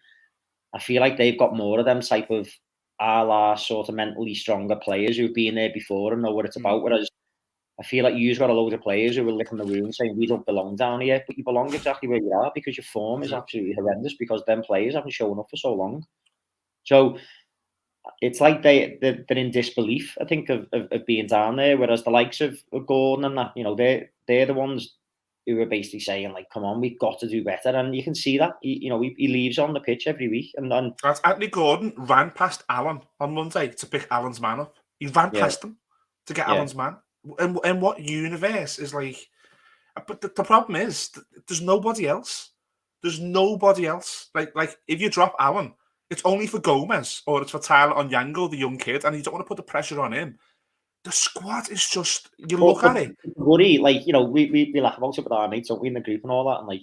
[SPEAKER 2] I feel like they've got more of them type of a la sort of mentally stronger players who've been there before and know what it's about. Whereas I feel like you've got a load of players who are licking the wound saying, we don't belong down here, but you belong exactly where you are because your form is absolutely horrendous because them players haven't shown up for so long. So it's like they're in disbelief, I think, of being down there, whereas the likes of Gordon and that, you know, they're the ones who are basically saying, like, come on, we've got to do better. And you can see that. He leaves on the pitch every week. And
[SPEAKER 1] Anthony Gordon ran past Alan on Monday to pick Alan's man up. He ran past him to get Alan's man. And what universe is like... But the problem is, there's nobody else. There's nobody else. Like if you drop Alan, it's only for Gomez or it's for Tyler Onyango, the young kid, and you don't want to put the pressure on him. The squad is just, look at it.
[SPEAKER 2] Worry, like, you know, we laugh about it with our mates, don't we, in the group and all that, and like,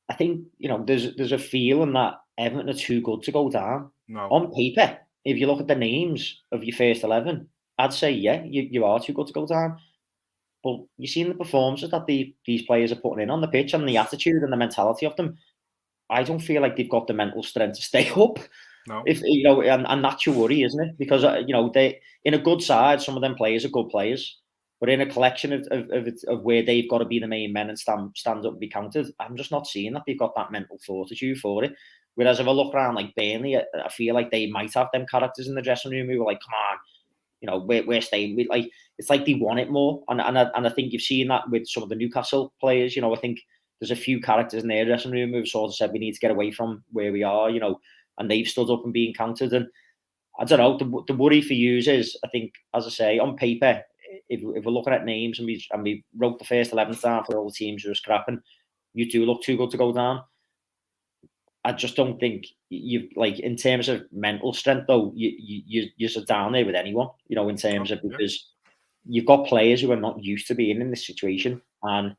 [SPEAKER 2] I think, you know, there's a feeling that Everton are too good to go down.
[SPEAKER 1] No.
[SPEAKER 2] On paper, if you look at the names of your first 11, I'd say, yeah, you are too good to go down. But you've seen the performances that these players are putting in on the pitch and the attitude and the mentality of them. I don't feel like they've got the mental strength to stay up.
[SPEAKER 1] No.
[SPEAKER 2] If you know, and that's your worry, isn't it? Because you know, they in a good side, some of them players are good players, but in a collection of where they've got to be the main men and stand up and be counted, I'm just not seeing that they've got that mental fortitude for it. Whereas if I look around like Burnley, I feel like they might have them characters in the dressing room who are like, come on, you know, we're staying. Like, it's like they want it more, and I think you've seen that with some of the Newcastle players. You know, I think there's a few characters in their dressing room who've sort of said we need to get away from where we are. You know, and they've stood up and been counted. And I don't know. The worry for you is, I think, as I say, on paper, if we're looking at names and we wrote the first 11 down for all the teams who are scrapping, you do look too good to go down. I just don't think you, like, in terms of mental strength, though, you're down there with anyone, you know, in terms of, because you've got players who are not used to being in this situation. And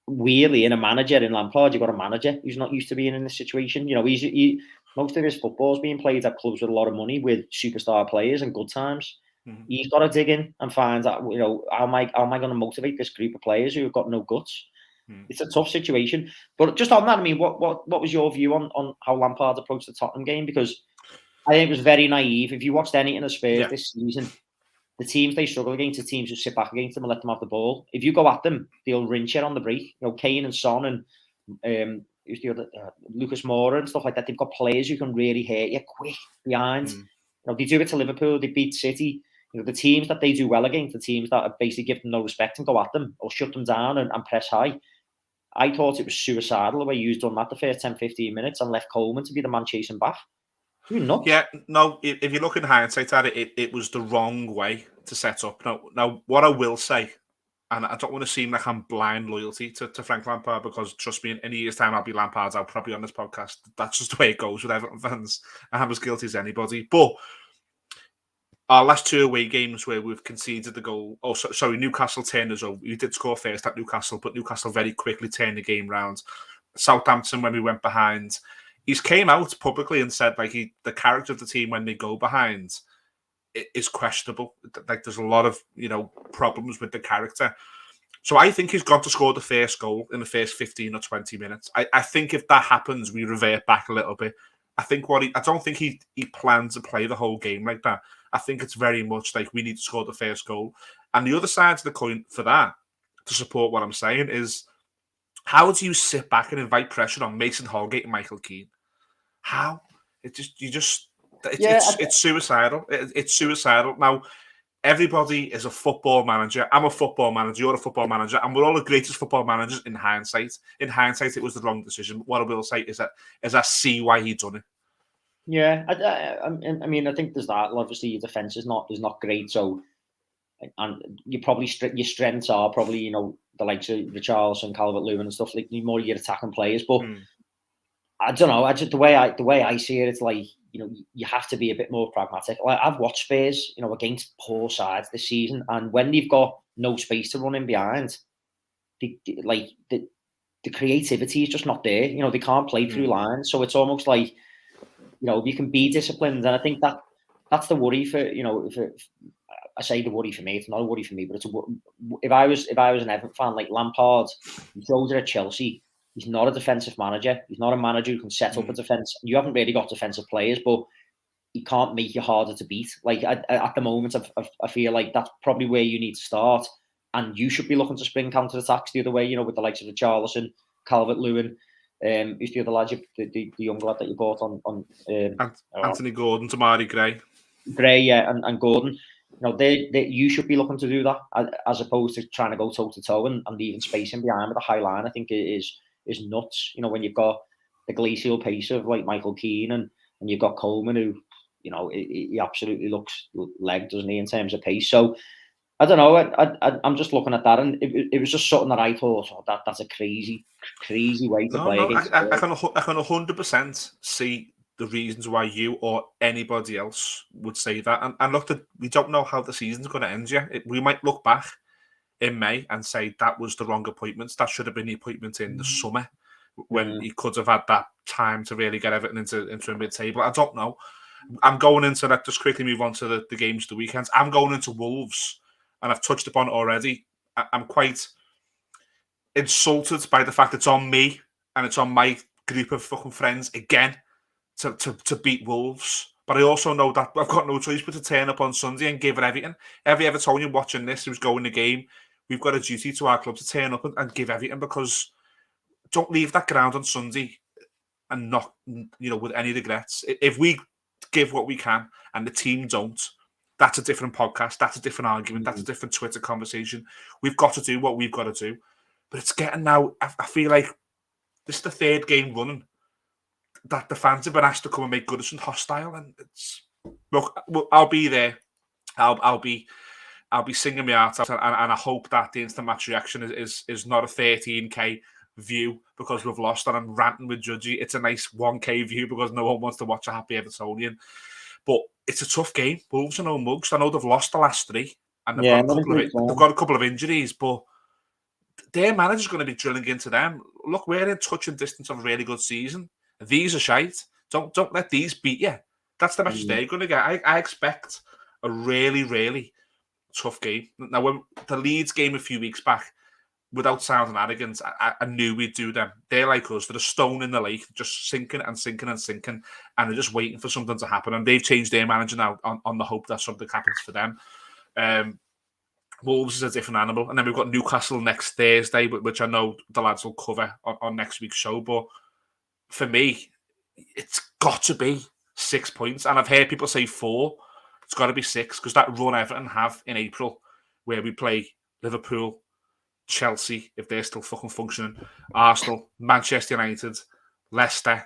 [SPEAKER 2] weirdly, in a manager in Lampard, you've got a manager who's not used to being in this situation. You know, most of his football's being played at clubs with a lot of money with superstar players and good times. Mm-hmm. He's got to dig in and find out, you know, how am I going to motivate this group of players who have got no guts? It's a tough situation. But just on that, I mean, what was your view on how Lampard approached the Tottenham game? Because I think it was very naive. If you watched anything of Spurs this season, the teams they struggle against, the teams who sit back against them and let them have the ball, if you go at them, they'll rinse you on the break. You know, Kane and Son and who's the other, Lucas Moura and stuff like that. They've got players who can really hurt you quick behind. You know, they do it to Liverpool. They beat City. You know, the teams that they do well against, the teams that basically give them no respect and go at them or shut them down and press high. I thought it was suicidal the way you've done that the first 10, 15 minutes and left Coleman to be the man chasing back. You're nuts.
[SPEAKER 1] Yeah, no, if you look in hindsight at it, it was the wrong way to set up. Now, what I will say, and I don't want to seem like I'm blind loyalty to Frank Lampard, because trust me, in a year's time I'll be Lampard's out probably on this podcast. That's just the way it goes with Everton fans. I'm as guilty as anybody. But our last two away games where we've conceded the goal, Newcastle turned us over. We did score first at Newcastle, but Newcastle very quickly turned the game round. Southampton, when we went behind, he's came out publicly and said, like, the character of the team when they go behind is questionable. Like, there's a lot of, you know, problems with the character. So I think he's got to score the first goal in the first 15 or 20 minutes. I think if that happens, we revert back a little bit. I don't think he planned to play the whole game like that. I think it's very much like we need to score the first goal. And the other side of the coin for that, to support what I'm saying, is how do you sit back and invite pressure on Mason Holgate and Michael Keane? How? It's suicidal. It's suicidal. Now, everybody is a football manager. I'm a football manager. You're a football manager. And we're all the greatest football managers in hindsight. In hindsight, it was the wrong decision. What I will say is that I see why he done it.
[SPEAKER 2] Yeah, I mean, I think there's that. Obviously, your defense is not great. So, and you probably your strengths are probably the likes of Richarlison, Calvert-Lewin, and stuff like more your attacking players. But I don't know. The way I see it, it's like you have to be a bit more pragmatic. Like I've watched Spurs, against poor sides this season, and when they've got no space to run in behind, the creativity is just not there. They can't play through lines, so it's almost like you can be disciplined, and I think that's the worry for I say the worry for me. It's not a worry for me, but if I was an Everton fan like Lampard, he showed it at Chelsea. He's not a defensive manager. He's not a manager who can set up a defence. You haven't really got defensive players, but he can't make you harder to beat. Like at the moment, I feel like that's probably where you need to start. And you should be looking to spring counter-attacks the other way, with the likes of Richarlison, Calvert-Lewin, who's the other lad, the young lad that you bought on
[SPEAKER 1] Anthony Gordon, Tamari Gray.
[SPEAKER 2] Gray, yeah, and Gordon. You should be looking to do that as opposed to trying to go toe-to-toe and leaving space in behind with a high line. I think it is nuts. When you've got the glacial pace of like Michael Keane and you've got Coleman, who he absolutely looks leg, doesn't he, in terms of pace. So I don't know. I'm just looking at that, and it was just something that I thought, that's a crazy way to play.
[SPEAKER 1] I can 100% see the reasons why you or anybody else would say that. And look, we don't know how the season's going to end yet. We might look back in May and say that was the wrong appointment. That should have been the appointment in the summer when he could have had that time to really get Everton into a mid-table. I don't know. I'm going into that. Just quickly move on to the games of the weekends. I'm going into Wolves, and I've touched upon it already. I'm quite insulted by the fact it's on me and it's on my group of fucking friends again to beat Wolves. But I also know that I've got no choice but to turn up on Sunday and give it everything. Every Evertonian watching this who's going the game, we've got a duty to our club to turn up and give everything, because don't leave that ground on Sunday and not, with any regrets. If we give what we can and the team don't, that's a different podcast, that's a different argument, that's a different Twitter conversation. We've got to do what we've got to do. But it's getting now, I feel like this is the third game running that the fans have been asked to come and make Goodison hostile, and it's look. I'll be there. I'll be singing my heart out, and I hope that the instant match reaction is not a 13k view because we've lost, and I'm ranting with Judgy. It's a nice 1k view because no one wants to watch a happy Evertonian. But it's a tough game. Wolves are no mugs. I know they've lost the last three, and they've got a couple of injuries, but their manager's going to be drilling into them. Look, we're in touching distance of a really good season. These are shite. Don't let these beat you. That's the message they're going to get. I expect a really, really tough game. Now, when the Leeds game a few weeks back, without sounding arrogant, I knew we'd do them. They're like us. They're a stone in the lake, just sinking and sinking and sinking, and they're just waiting for something to happen. And they've changed their manager now on the hope that something happens for them. Wolves is a different animal. And then we've got Newcastle next Thursday, which I know the lads will cover on next week's show. But for me, it's got to be 6 points. And I've heard people say 4. It's got to be 6, because that run Everton have in April, where we play Liverpool, Chelsea, if they're still fucking functioning, Arsenal, Manchester United, Leicester,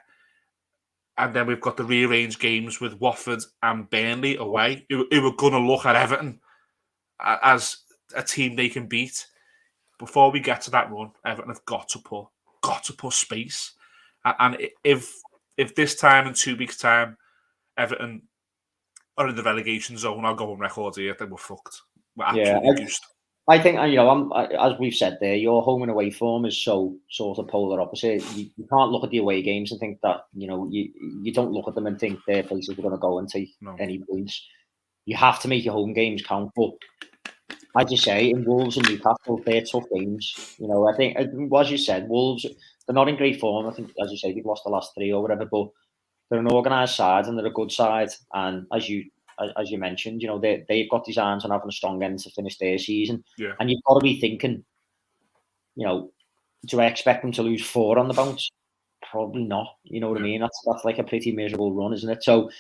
[SPEAKER 1] and then we've got the rearranged games with Watford and Burnley away, who are going to look at Everton as a team they can beat. Before we get to that run, Everton have got to put space. And if this time in 2 weeks' time, Everton are in the relegation zone, I'll go on record here, then we're fucked. We're absolutely goosed.
[SPEAKER 2] I think, as we've said there, your home and away form is so sort of polar opposite. You can't look at the away games and think that, you don't look at them and think they're places we're going to go and take any points. You have to make your home games count. But I just say, in Wolves and Newcastle, they're tough games. I think, as you said, Wolves, they're not in great form. I think, as you say, they've lost the last 3 or whatever, but they're an organised side and they're a good side. And as you mentioned, they've got designs on having a strong end to finish their season.
[SPEAKER 1] Yeah.
[SPEAKER 2] And you've got to be thinking, do I expect them to lose 4 on the bounce? Probably not. You know what I mean? That's like a pretty miserable run, isn't it? So,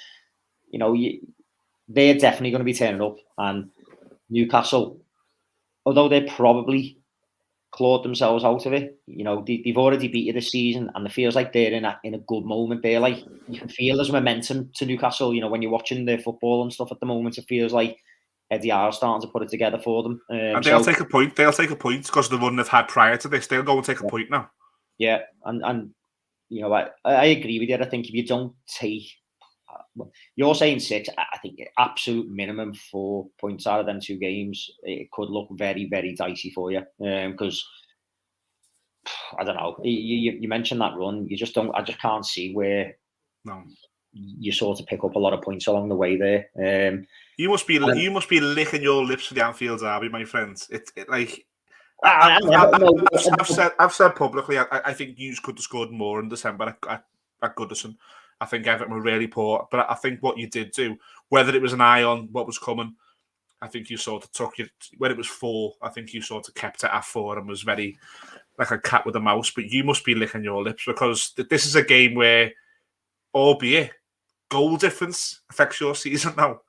[SPEAKER 2] they're definitely going to be turning up. And Newcastle, although they're probably clawed themselves out of it, they've already beat you this season, and it feels like they're in a good moment. They're like, you can feel there's momentum to Newcastle. When you're watching their football and stuff at the moment, it feels like Eddie Howe's starting to put it together for them.
[SPEAKER 1] And they'll take a point. They'll take a point because of the run they've had prior to this. They'll go and take a point now.
[SPEAKER 2] Yeah, and I agree with you. I think if you don't take, you're saying 6. I think absolute minimum 4 points out of them 2 games. It could look very, very dicey for you because I don't know. You mentioned that run. I just can't see where you sort of pick up a lot of points along the way there.
[SPEAKER 1] You must be licking your lips for the Anfield derby, my friends. Like I've said publicly, I think you could have scored more in December at Goodison. I think Everton were really poor, but I think what you did do, whether it was an eye on what was coming, I think you sort of took it when it was 4. I think you sort of kept it at 4 and was very like a cat with a mouse. But you must be licking your lips because this is a game where, albeit goal difference affects your season now.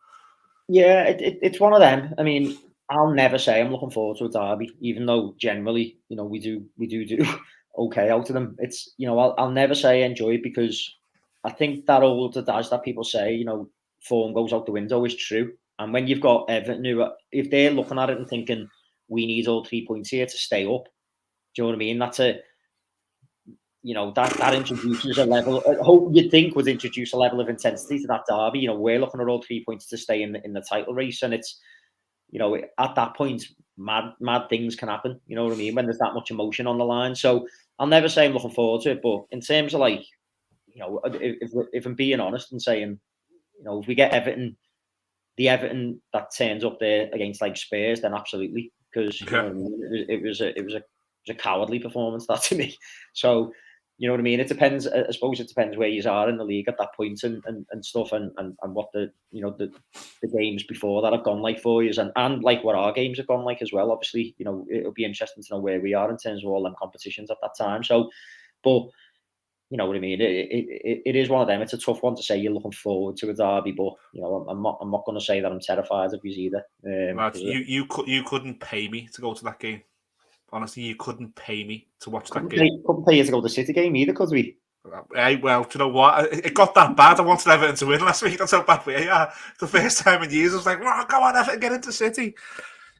[SPEAKER 2] Yeah, it's one of them. I mean, I'll never say I'm looking forward to a derby, even though generally, we do okay out of them. It's I'll never say I enjoy it because I think that old adage that people say, form goes out the window is true. And when you've got Everton, if they're looking at it and thinking we need all 3 points here to stay up, do you know what I mean? That's that introduces a level. I hope you'd think would introduce a level of intensity to that derby. We're looking at all 3 points to stay in the title race, and it's at that point, mad things can happen. You know what I mean? When there's that much emotion on the line. So I'll never say I'm looking forward to it, but in terms of like, if I'm being honest and saying, if we get Everton, the Everton that turns up there against like Spurs, then absolutely, because it was a cowardly performance that to me. So. You know what I mean? It depends. I suppose it depends where you are in the league at that point and stuff, and what the games before that have gone like for you, and like what our games have gone like as well. Obviously, it'll be interesting to know where we are in terms of all them competitions at that time. So, but you know what I mean? It is one of them. It's a tough one to say you're looking forward to a derby, but I'm not going to say that I'm terrified of you either.
[SPEAKER 1] You couldn't pay me to go to that game. Honestly, you couldn't pay me to watch that game.
[SPEAKER 2] Couldn't pay you to go to the City game either, could we?
[SPEAKER 1] Well, do you know what? It got that bad. I wanted Everton to win last week. That's how bad we are. The first time in years, I was like, "Oh, go on, Everton, get into City."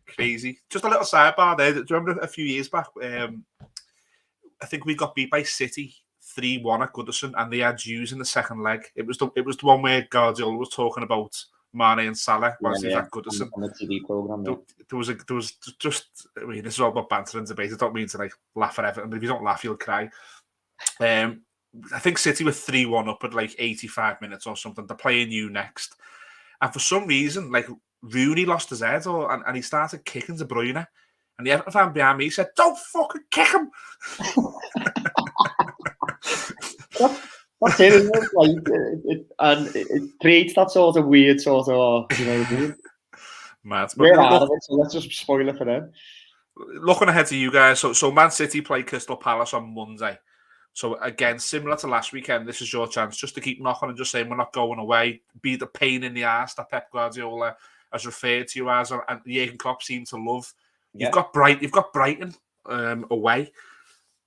[SPEAKER 1] Crazy. Just a little sidebar there. Do you remember a few years back? I think we got beat by City 3-1 at Goodison, and they had Jews in the second leg. It was the one where Guardiola was talking about Mane and Salah whilst he was at Goodison.
[SPEAKER 2] On the TV program.
[SPEAKER 1] There was just. I mean, this is all about banter and debate. I don't mean to like laugh at Everton, but if you don't laugh, you'll cry. I think City were 3-1 up at like 85 minutes or something. They're playing you next, and for some reason, like Rooney lost his head, and he started kicking De Bruyne, and the Everton fan behind me said, "Don't fucking kick him."
[SPEAKER 2] That's it, isn't it? Like, it creates that sort of weird sort of, what I mean?
[SPEAKER 1] Mad.
[SPEAKER 2] We're out of it, so let's just spoil it for them.
[SPEAKER 1] Looking ahead to you guys, so Man City play Crystal Palace on Monday. So again, similar to last weekend, this is your chance just to keep knocking and just saying we're not going away. Be the pain in the arse that Pep Guardiola has referred to you as, and Jurgen Klopp seem to love. You've got Brighton away.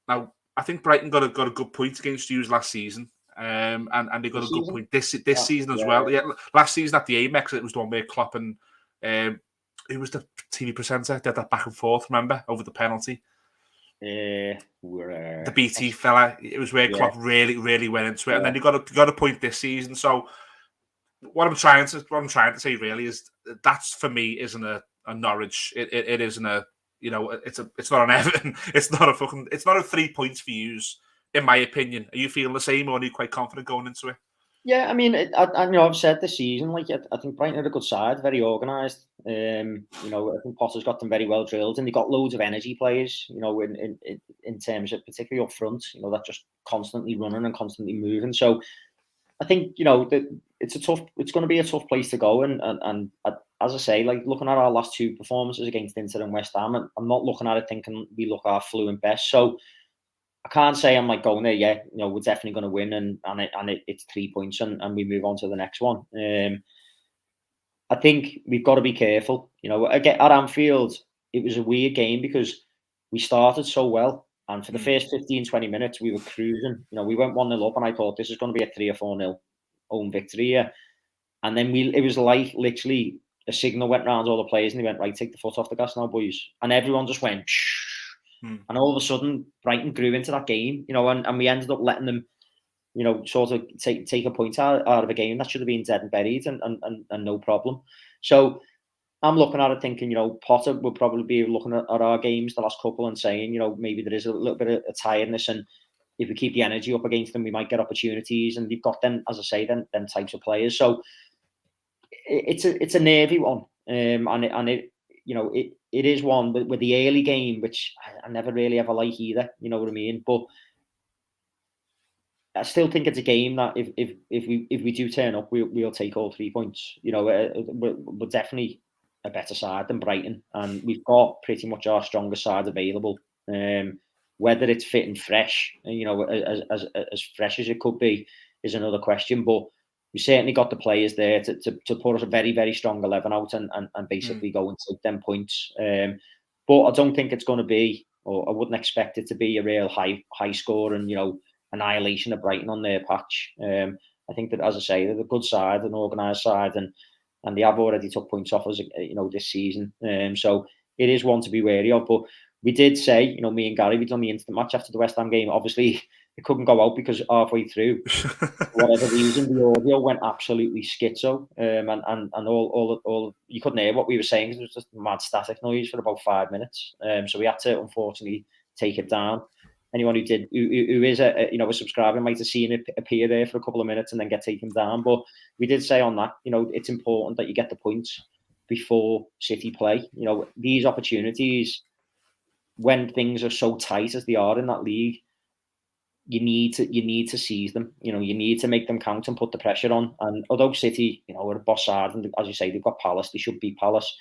[SPEAKER 1] Now, I think Brighton got a good point against you last season. And they got a good point this season as well. Yeah, last season at the Amex, it was the one where Klopp and who was the TV presenter did that back and forth. Remember over the penalty. The BT fella. It was where Klopp really went into it, and then he got a point this season. So what I'm trying to say really is that's for me isn't a Norwich. It isn't a it's not an Everton. It's not a 3 points for yous. In my opinion, are you feeling the same, or are you quite confident going into it?
[SPEAKER 2] Yeah, I mean, I've said this season, like I think Brighton are a good side, very organised. I think Potter's got them very well drilled, and they got loads of energy players. In terms of particularly up front, that just constantly running and constantly moving. So I think it's going to be a tough place to go, and as I say, like looking at our last two performances against Inter and West Ham, I'm not looking at it thinking we look our fluent best. So I can't say I'm like going there. Yeah, we're definitely going to win, and it's 3 points, and we move on to the next one. I think we've got to be careful. Again at Anfield, it was a weird game because we started so well. And for the first 15, 20 minutes, we were cruising. We went 1-0 up, and I thought this is going to be a 3 or 4-0 home victory here. And then it was like literally a signal went round all the players, and they went, right, take the foot off the gas now, boys. And everyone just went, shh. And all of a sudden, Brighton grew into that game, and we ended up letting them, sort of take a point out of a game that should have been dead and buried and no problem. So I'm looking at it thinking, Potter will probably be looking at our games the last couple and saying, maybe there is a little bit of tiredness, and if we keep the energy up against them, we might get opportunities. And they've got them, as I say, them types of players. So it's a nervy one, and it is one with the early game, which I never really ever like either. You know what I mean? But I still think it's a game that if we do turn up, we'll take all 3 points. We're definitely a better side than Brighton, and we've got pretty much our strongest side available. Whether it's fit and fresh, as fresh as it could be, is another question. But we certainly got the players there to put us a very, very strong 11 out and basically go and take them points. But I don't think it's going to be, or I wouldn't expect it to be a real high score and annihilation of Brighton on their patch. I think that, as I say, they're a good side, an organised side, and they have already took points off us, this season. So it is one to be wary of. But we did say, me and Gary, we'd done the instant match after the West Ham game. Obviously, it couldn't go out because halfway through, for whatever reason, the audio went absolutely schizo, and all you couldn't hear what we were saying. It was just mad static noise for about 5 minutes. So we had to unfortunately take it down. Anyone who is a subscriber might have seen it appear there for a couple of minutes and then get taken down. But we did say on that, it's important that you get the points before City play. These opportunities, when things are so tight as they are in that league, you need to seize them. You need to make them count and put the pressure on. And although City, are a boss side, and as you say, they've got Palace, they should beat Palace.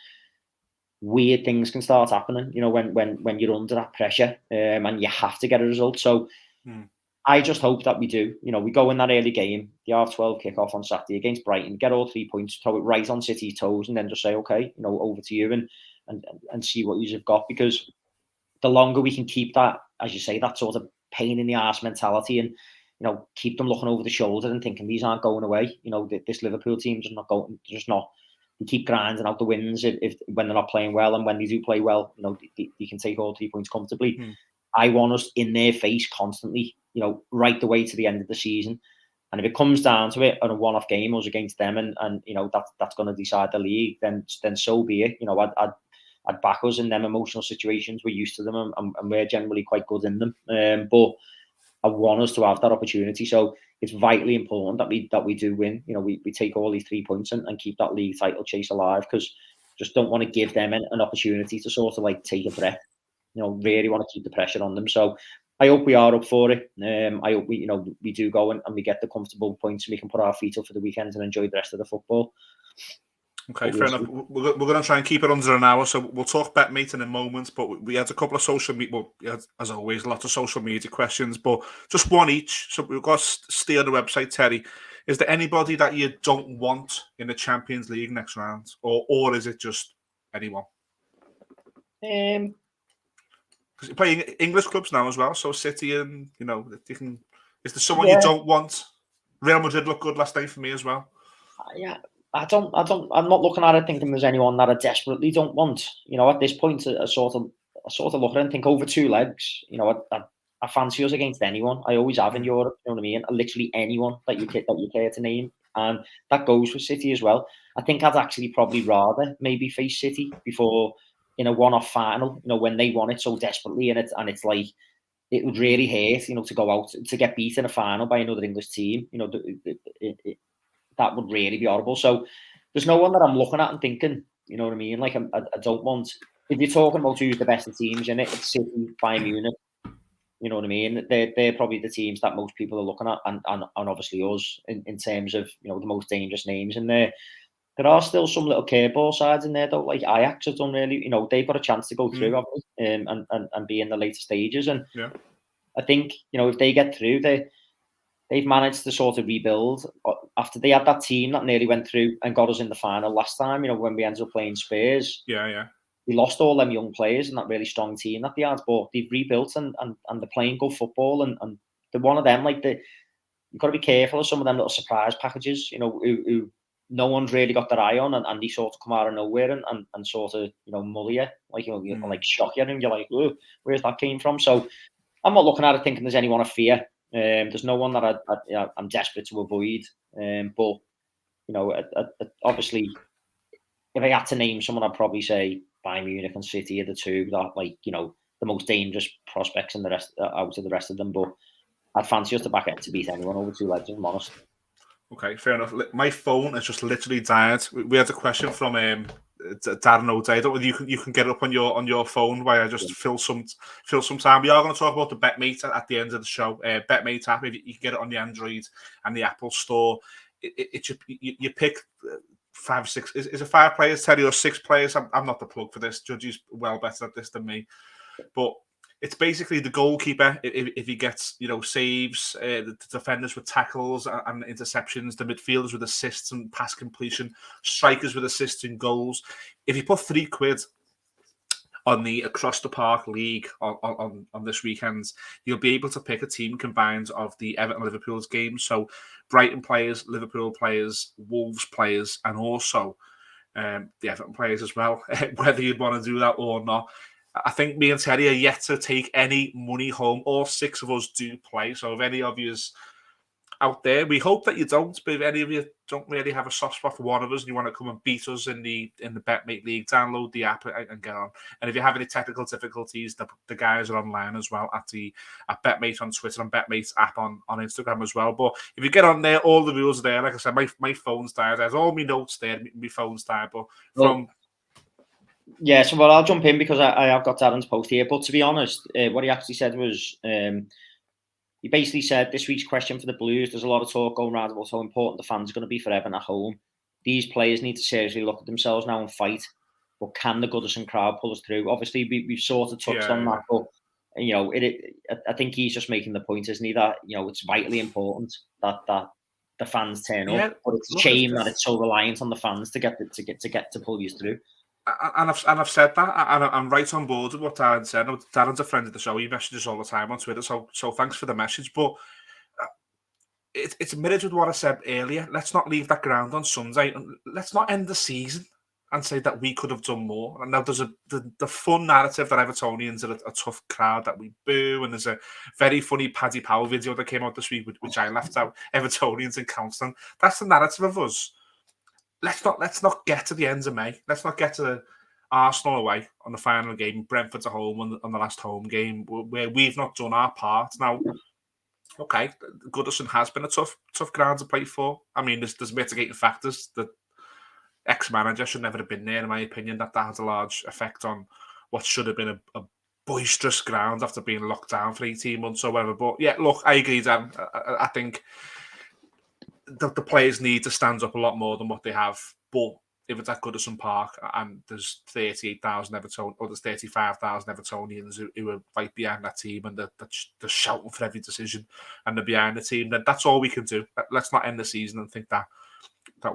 [SPEAKER 2] Weird things can start happening, when you're under that pressure, and you have to get a result. So I just hope that we do. We go in that early game, the 12:30 kickoff on Saturday against Brighton, get all 3 points, throw it right on City's toes, and then just say, okay, over to you and see what you've got. Because the longer we can keep that, as you say, that sort of pain in the arse mentality, and keep them looking over the shoulder and thinking these aren't going away. This Liverpool team's not going, just not. They keep grinding out the wins if when they're not playing well, and when they do play well, they can take all 3 points comfortably. I want us in their face constantly, right the way to the end of the season. And if it comes down to it on a one-off game us against them, and that's going to decide the league, then so be it. I'd back us in them emotional situations. We're used to them, and we're generally quite good in them. But I want us to have that opportunity. So it's vitally important that we do win. We take all these 3 points and keep that league title chase alive, because just don't want to give them an opportunity to sort of like take a breath. Really want to keep the pressure on them. So I hope we are up for it. I hope we do go and we get the comfortable points, and we can put our feet up for the weekend and enjoy the rest of the football.
[SPEAKER 1] Okay, fair enough. We're going to try and keep it under an hour, so we'll talk betmate in a moment. But we had a couple of social media, as always, lots of social media questions, but just one each. So we've got to steer the website, Terry. Is there anybody that you don't want in the Champions League next round, or is it just anyone? Because you're playing English clubs now as well, so City and they can. Is there someone you don't want? Real Madrid looked good last night for me as well.
[SPEAKER 2] Yeah. I'm not looking at it thinking there's anyone that I desperately don't want. At this point, I sort of look at it and think over 2 legs. I fancy us against anyone. I always have in Europe. You know what I mean? Literally anyone that you care to name, and that goes for City as well. I think I'd actually probably rather maybe face City before in a one-off final. When they want it so desperately, and it's like it would really hurt. To go out to get beat in a final by another English team. That would really be horrible. So there's no one that I'm looking at and thinking, you know what I mean? Like I don't want. If you're talking about who's the best of teams in it, it's City, Bayern Munich, You know what I mean? They're probably the teams that most people are looking at, and obviously us in terms of the most dangerous names in there. There are still some little curveball sides in there though, like Ajax have done really. They've got a chance to go through, and be in the later stages. And I think if they get through, they've managed to sort of rebuild after they had that team that nearly went through and got us in the final last time. When we ended up playing Spurs. They lost all them young players and that really strong team that they had, but they've rebuilt and they're playing good football. And they're one of them, you've got to be careful of some of them little surprise packages, who no one's really got their eye on, and they sort of come out of nowhere and sort of, mull you, like shock you, and you're like, oh, where's that came from? So I'm not looking at it thinking there's anyone to fear. There's no one that I'm desperate to avoid. But obviously, if I had to name someone, I'd probably say Bayern Munich and City are the two that, the most dangerous prospects in the rest out of the rest of them. But I'd fancy us to back it to beat anyone over two legs, if I'm honest.
[SPEAKER 1] Okay, fair enough. My phone has just literally died. We had a question from Darren O'Day. I don't know whether you can get it up on your phone while I just fill some time. We are going to talk about the BetMate at the end of the show. BetMate app, if you can get it on the Android and the Apple Store. You pick 5, 6. Is it 5 players, Terry, or 6 players? I'm not the plug for this. Judge's well better at this than me, but it's basically the goalkeeper if he gets saves, the defenders with tackles and interceptions, the midfielders with assists and pass completion, strikers with assists and goals. If you put £3 on the Across the Park League on this weekend, you'll be able to pick a team combined of the Everton Liverpool's games. So Brighton players, Liverpool players, Wolves players, and also the Everton players as well, whether you'd want to do that or not. I think me and Terry are yet to take any money home. All 6 of us do play. So if any of you's out there, we hope that you don't. But if any of you don't really have a soft spot for one of us and you want to come and beat us in the BetMate League, download the app and get on. And if you have any technical difficulties, the guys are online as well at BetMate on Twitter and BetMate's app on Instagram as well. But if you get on there, all the rules are there. Like I said, my phone's died. There's all my notes there. My phone's died. But from...
[SPEAKER 2] Yeah, so I'll jump in because I have got Darren's post here. But to be honest, what he actually said was, he basically said this week's question for the Blues, there's a lot of talk going around about how important the fans are going to be for Everton at home. These players need to seriously look at themselves now and fight. But can the Goodison crowd pull us through? Obviously, we've sort of touched on that. But, I think he's just making the point, isn't he, that, it's vitally important that the fans turn up. But it's a shame that it's so reliant on the fans to get to pull you through.
[SPEAKER 1] And I've said that, and I'm right on board with what Darren said. Darren's a friend of the show. He messages all the time on Twitter, so thanks for the message. But it's mirrored with what I said earlier. Let's not leave that ground on Sunday. Let's not end the season and say that we could have done more. And now there's the fun narrative that Evertonians are a tough crowd that we boo, and there's a very funny Paddy Powell video that came out this week, which I left out. Evertonians and Constant. That's the narrative of us. Let's not get to the end of May. Let's not get to Arsenal away on the final game, Brentford at home on the last home game, where we've not done our part. Now, okay, Goodison has been a tough ground to play for. I mean, there's mitigating factors. The ex-manager should never have been there, in my opinion. That has a large effect on what should have been a boisterous ground after being locked down for 18 months or whatever. But yeah, look, I agree, Dan. I think the players need to stand up a lot more than what they have. But if it's at Goodison Park and there's 38,000 Everton or there's 35,000 Evertonians who are right behind that team and they're shouting for every decision and they're behind the team, then that's all we can do. Let's not end the season and think that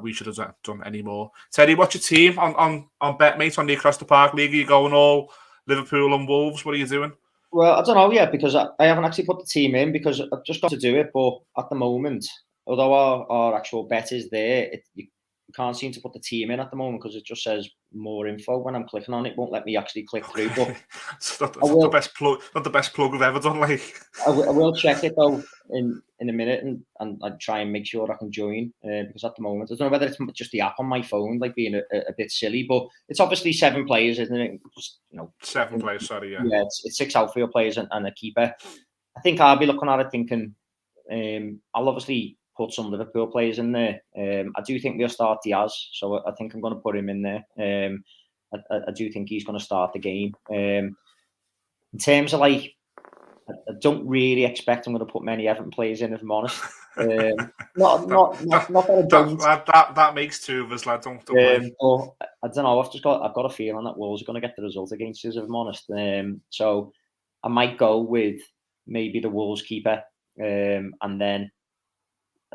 [SPEAKER 1] we should have done any more. Teddy, what's your team on BetMate on the Across the Park League? Are you going all Liverpool and Wolves? What are you doing?
[SPEAKER 2] Well, I don't know yet because I haven't actually put the team in because I've just got to do it. But at the moment, although our actual bet is there, you can't seem to put the team in at the moment because it just says more info. When I'm clicking on it, it won't let me actually click through. But
[SPEAKER 1] it's not the best plug. Not the best plug we've ever done. Like
[SPEAKER 2] I will check it though in a minute and I'd try and make sure I can join because at the moment I don't know whether it's just the app on my phone like being a bit silly, but it's obviously 7 players, isn't it? Just,
[SPEAKER 1] 7 players. Sorry, yeah.
[SPEAKER 2] Yeah, it's 6 outfield players and a keeper. I think I'll be looking at it thinking I'll obviously put some Liverpool players in there. I do think we'll start Diaz, so I think I'm going to put him in there. I do think he's going to start the game. In terms of like I don't really expect I'm going to put many Everton players in, if I'm honest. Not that I don't.
[SPEAKER 1] That makes two of us, lad. Don't worry.
[SPEAKER 2] But I don't know. I've got a feeling that Wolves are going to get the result against us, if I'm honest. So I might go with maybe the Wolves keeper, and then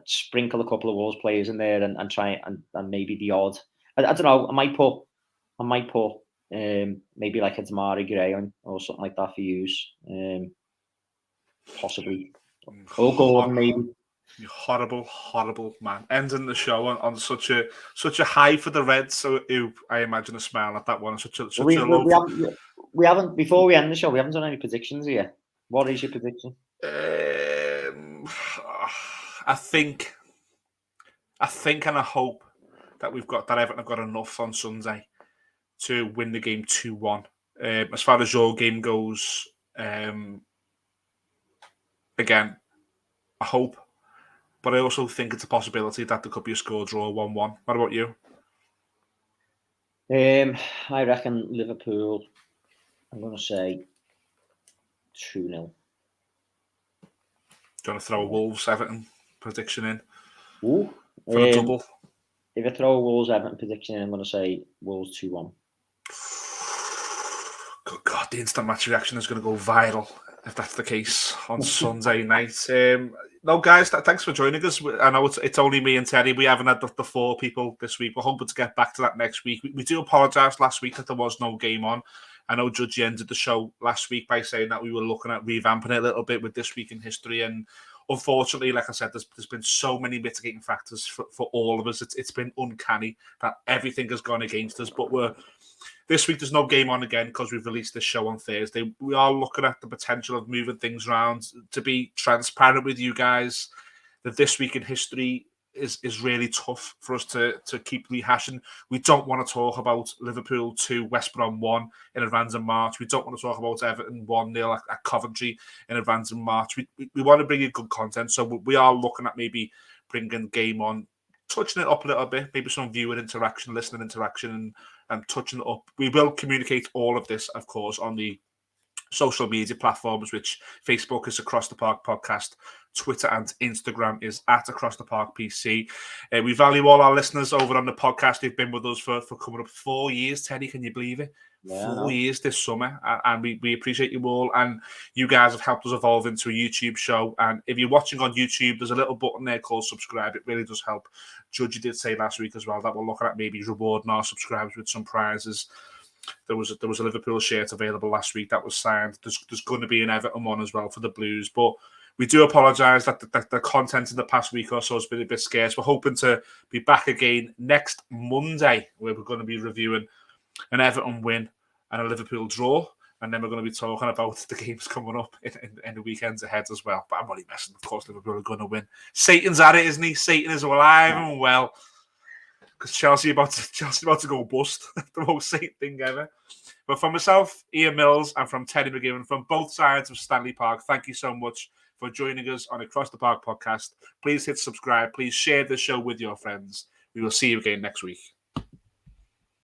[SPEAKER 2] sprinkle a couple of Wolves players in there, and try and maybe the odd. I don't know. I might put maybe like a Damari Gray on or something like that for use. Possibly. Or Gordon, maybe.
[SPEAKER 1] You horrible, horrible man. Ending the show on such a high for the Reds, so who I imagine a smile at that one.
[SPEAKER 2] We haven't before we end the show. We haven't done any predictions here. What is your prediction?
[SPEAKER 1] I think, and I hope that Everton have got enough on Sunday to win the game 2-1. As far as your game goes, again, I hope, but I also think it's a possibility that there could be a score draw 1-1. What about you?
[SPEAKER 2] I reckon Liverpool, I'm going to say 2-0.
[SPEAKER 1] Do you want to throw a Wolves Everton prediction in?
[SPEAKER 2] Ooh,
[SPEAKER 1] for a double?
[SPEAKER 2] If I throw a Wolves Everton prediction in, I'm going to say Wolves 2-1.
[SPEAKER 1] Good God, the instant match reaction is going to go viral if that's the case on Sunday night. No, guys, thanks for joining us. I know it's only me and Terry. We haven't had the four people this week. We're hoping to get back to that next week. We do apologise last week that there was no game on. I know Judgy ended the show last week by saying that we were looking at revamping it a little bit with This Week in History. And unfortunately, like I said, there's been so many mitigating factors for all of us. It's been uncanny that everything has gone against us. But this week there's no game on again because we've released this show on Thursday. We are looking at the potential of moving things around. To be transparent with you guys, that This Week in History is really tough for us to keep rehashing. We don't want to talk about Liverpool 2, West Brom 1 in advance of March. We don't want to talk about Everton 1-0 at Coventry in advance of March. We want to bring you good content, so we are looking at maybe bringing game on, touching it up a little bit, maybe some viewer interaction, listener interaction, and touching it up. We will communicate all of this, of course, on the social media platforms, which Facebook is Across the Park Podcast, Twitter and Instagram is at Across the Park PC. We value all our listeners over on the podcast. They've been with us for coming up 4 years. Teddy, can you believe it?
[SPEAKER 2] Yeah,
[SPEAKER 1] 4 years this summer, and we appreciate you all. And you guys have helped us evolve into a YouTube show. And if you're watching on YouTube, there's a little button there called subscribe. It really does help. Judge, you did say last week as well that we're looking at maybe rewarding our subscribers with some prizes. There was a Liverpool shirt available last week that was signed. There's going to be an Everton one as well for the Blues, but we do apologise that the content in the past week or so has been a bit scarce. We're hoping to be back again next Monday, where we're going to be reviewing an Everton win and a Liverpool draw, and then we're going to be talking about the games coming up in the weekends ahead as well. But I'm only messing. Of course, Liverpool are going to win. Satan's at it, isn't he? Satan is alive and well. Because Chelsea about to go bust. The most Satan thing ever. But from myself, Ian Mills, and from Terry McGivern, from both sides of Stanley Park, thank you so much for joining us on Across the Park podcast. Please hit subscribe. Please share this show with your friends. We will see you again next week.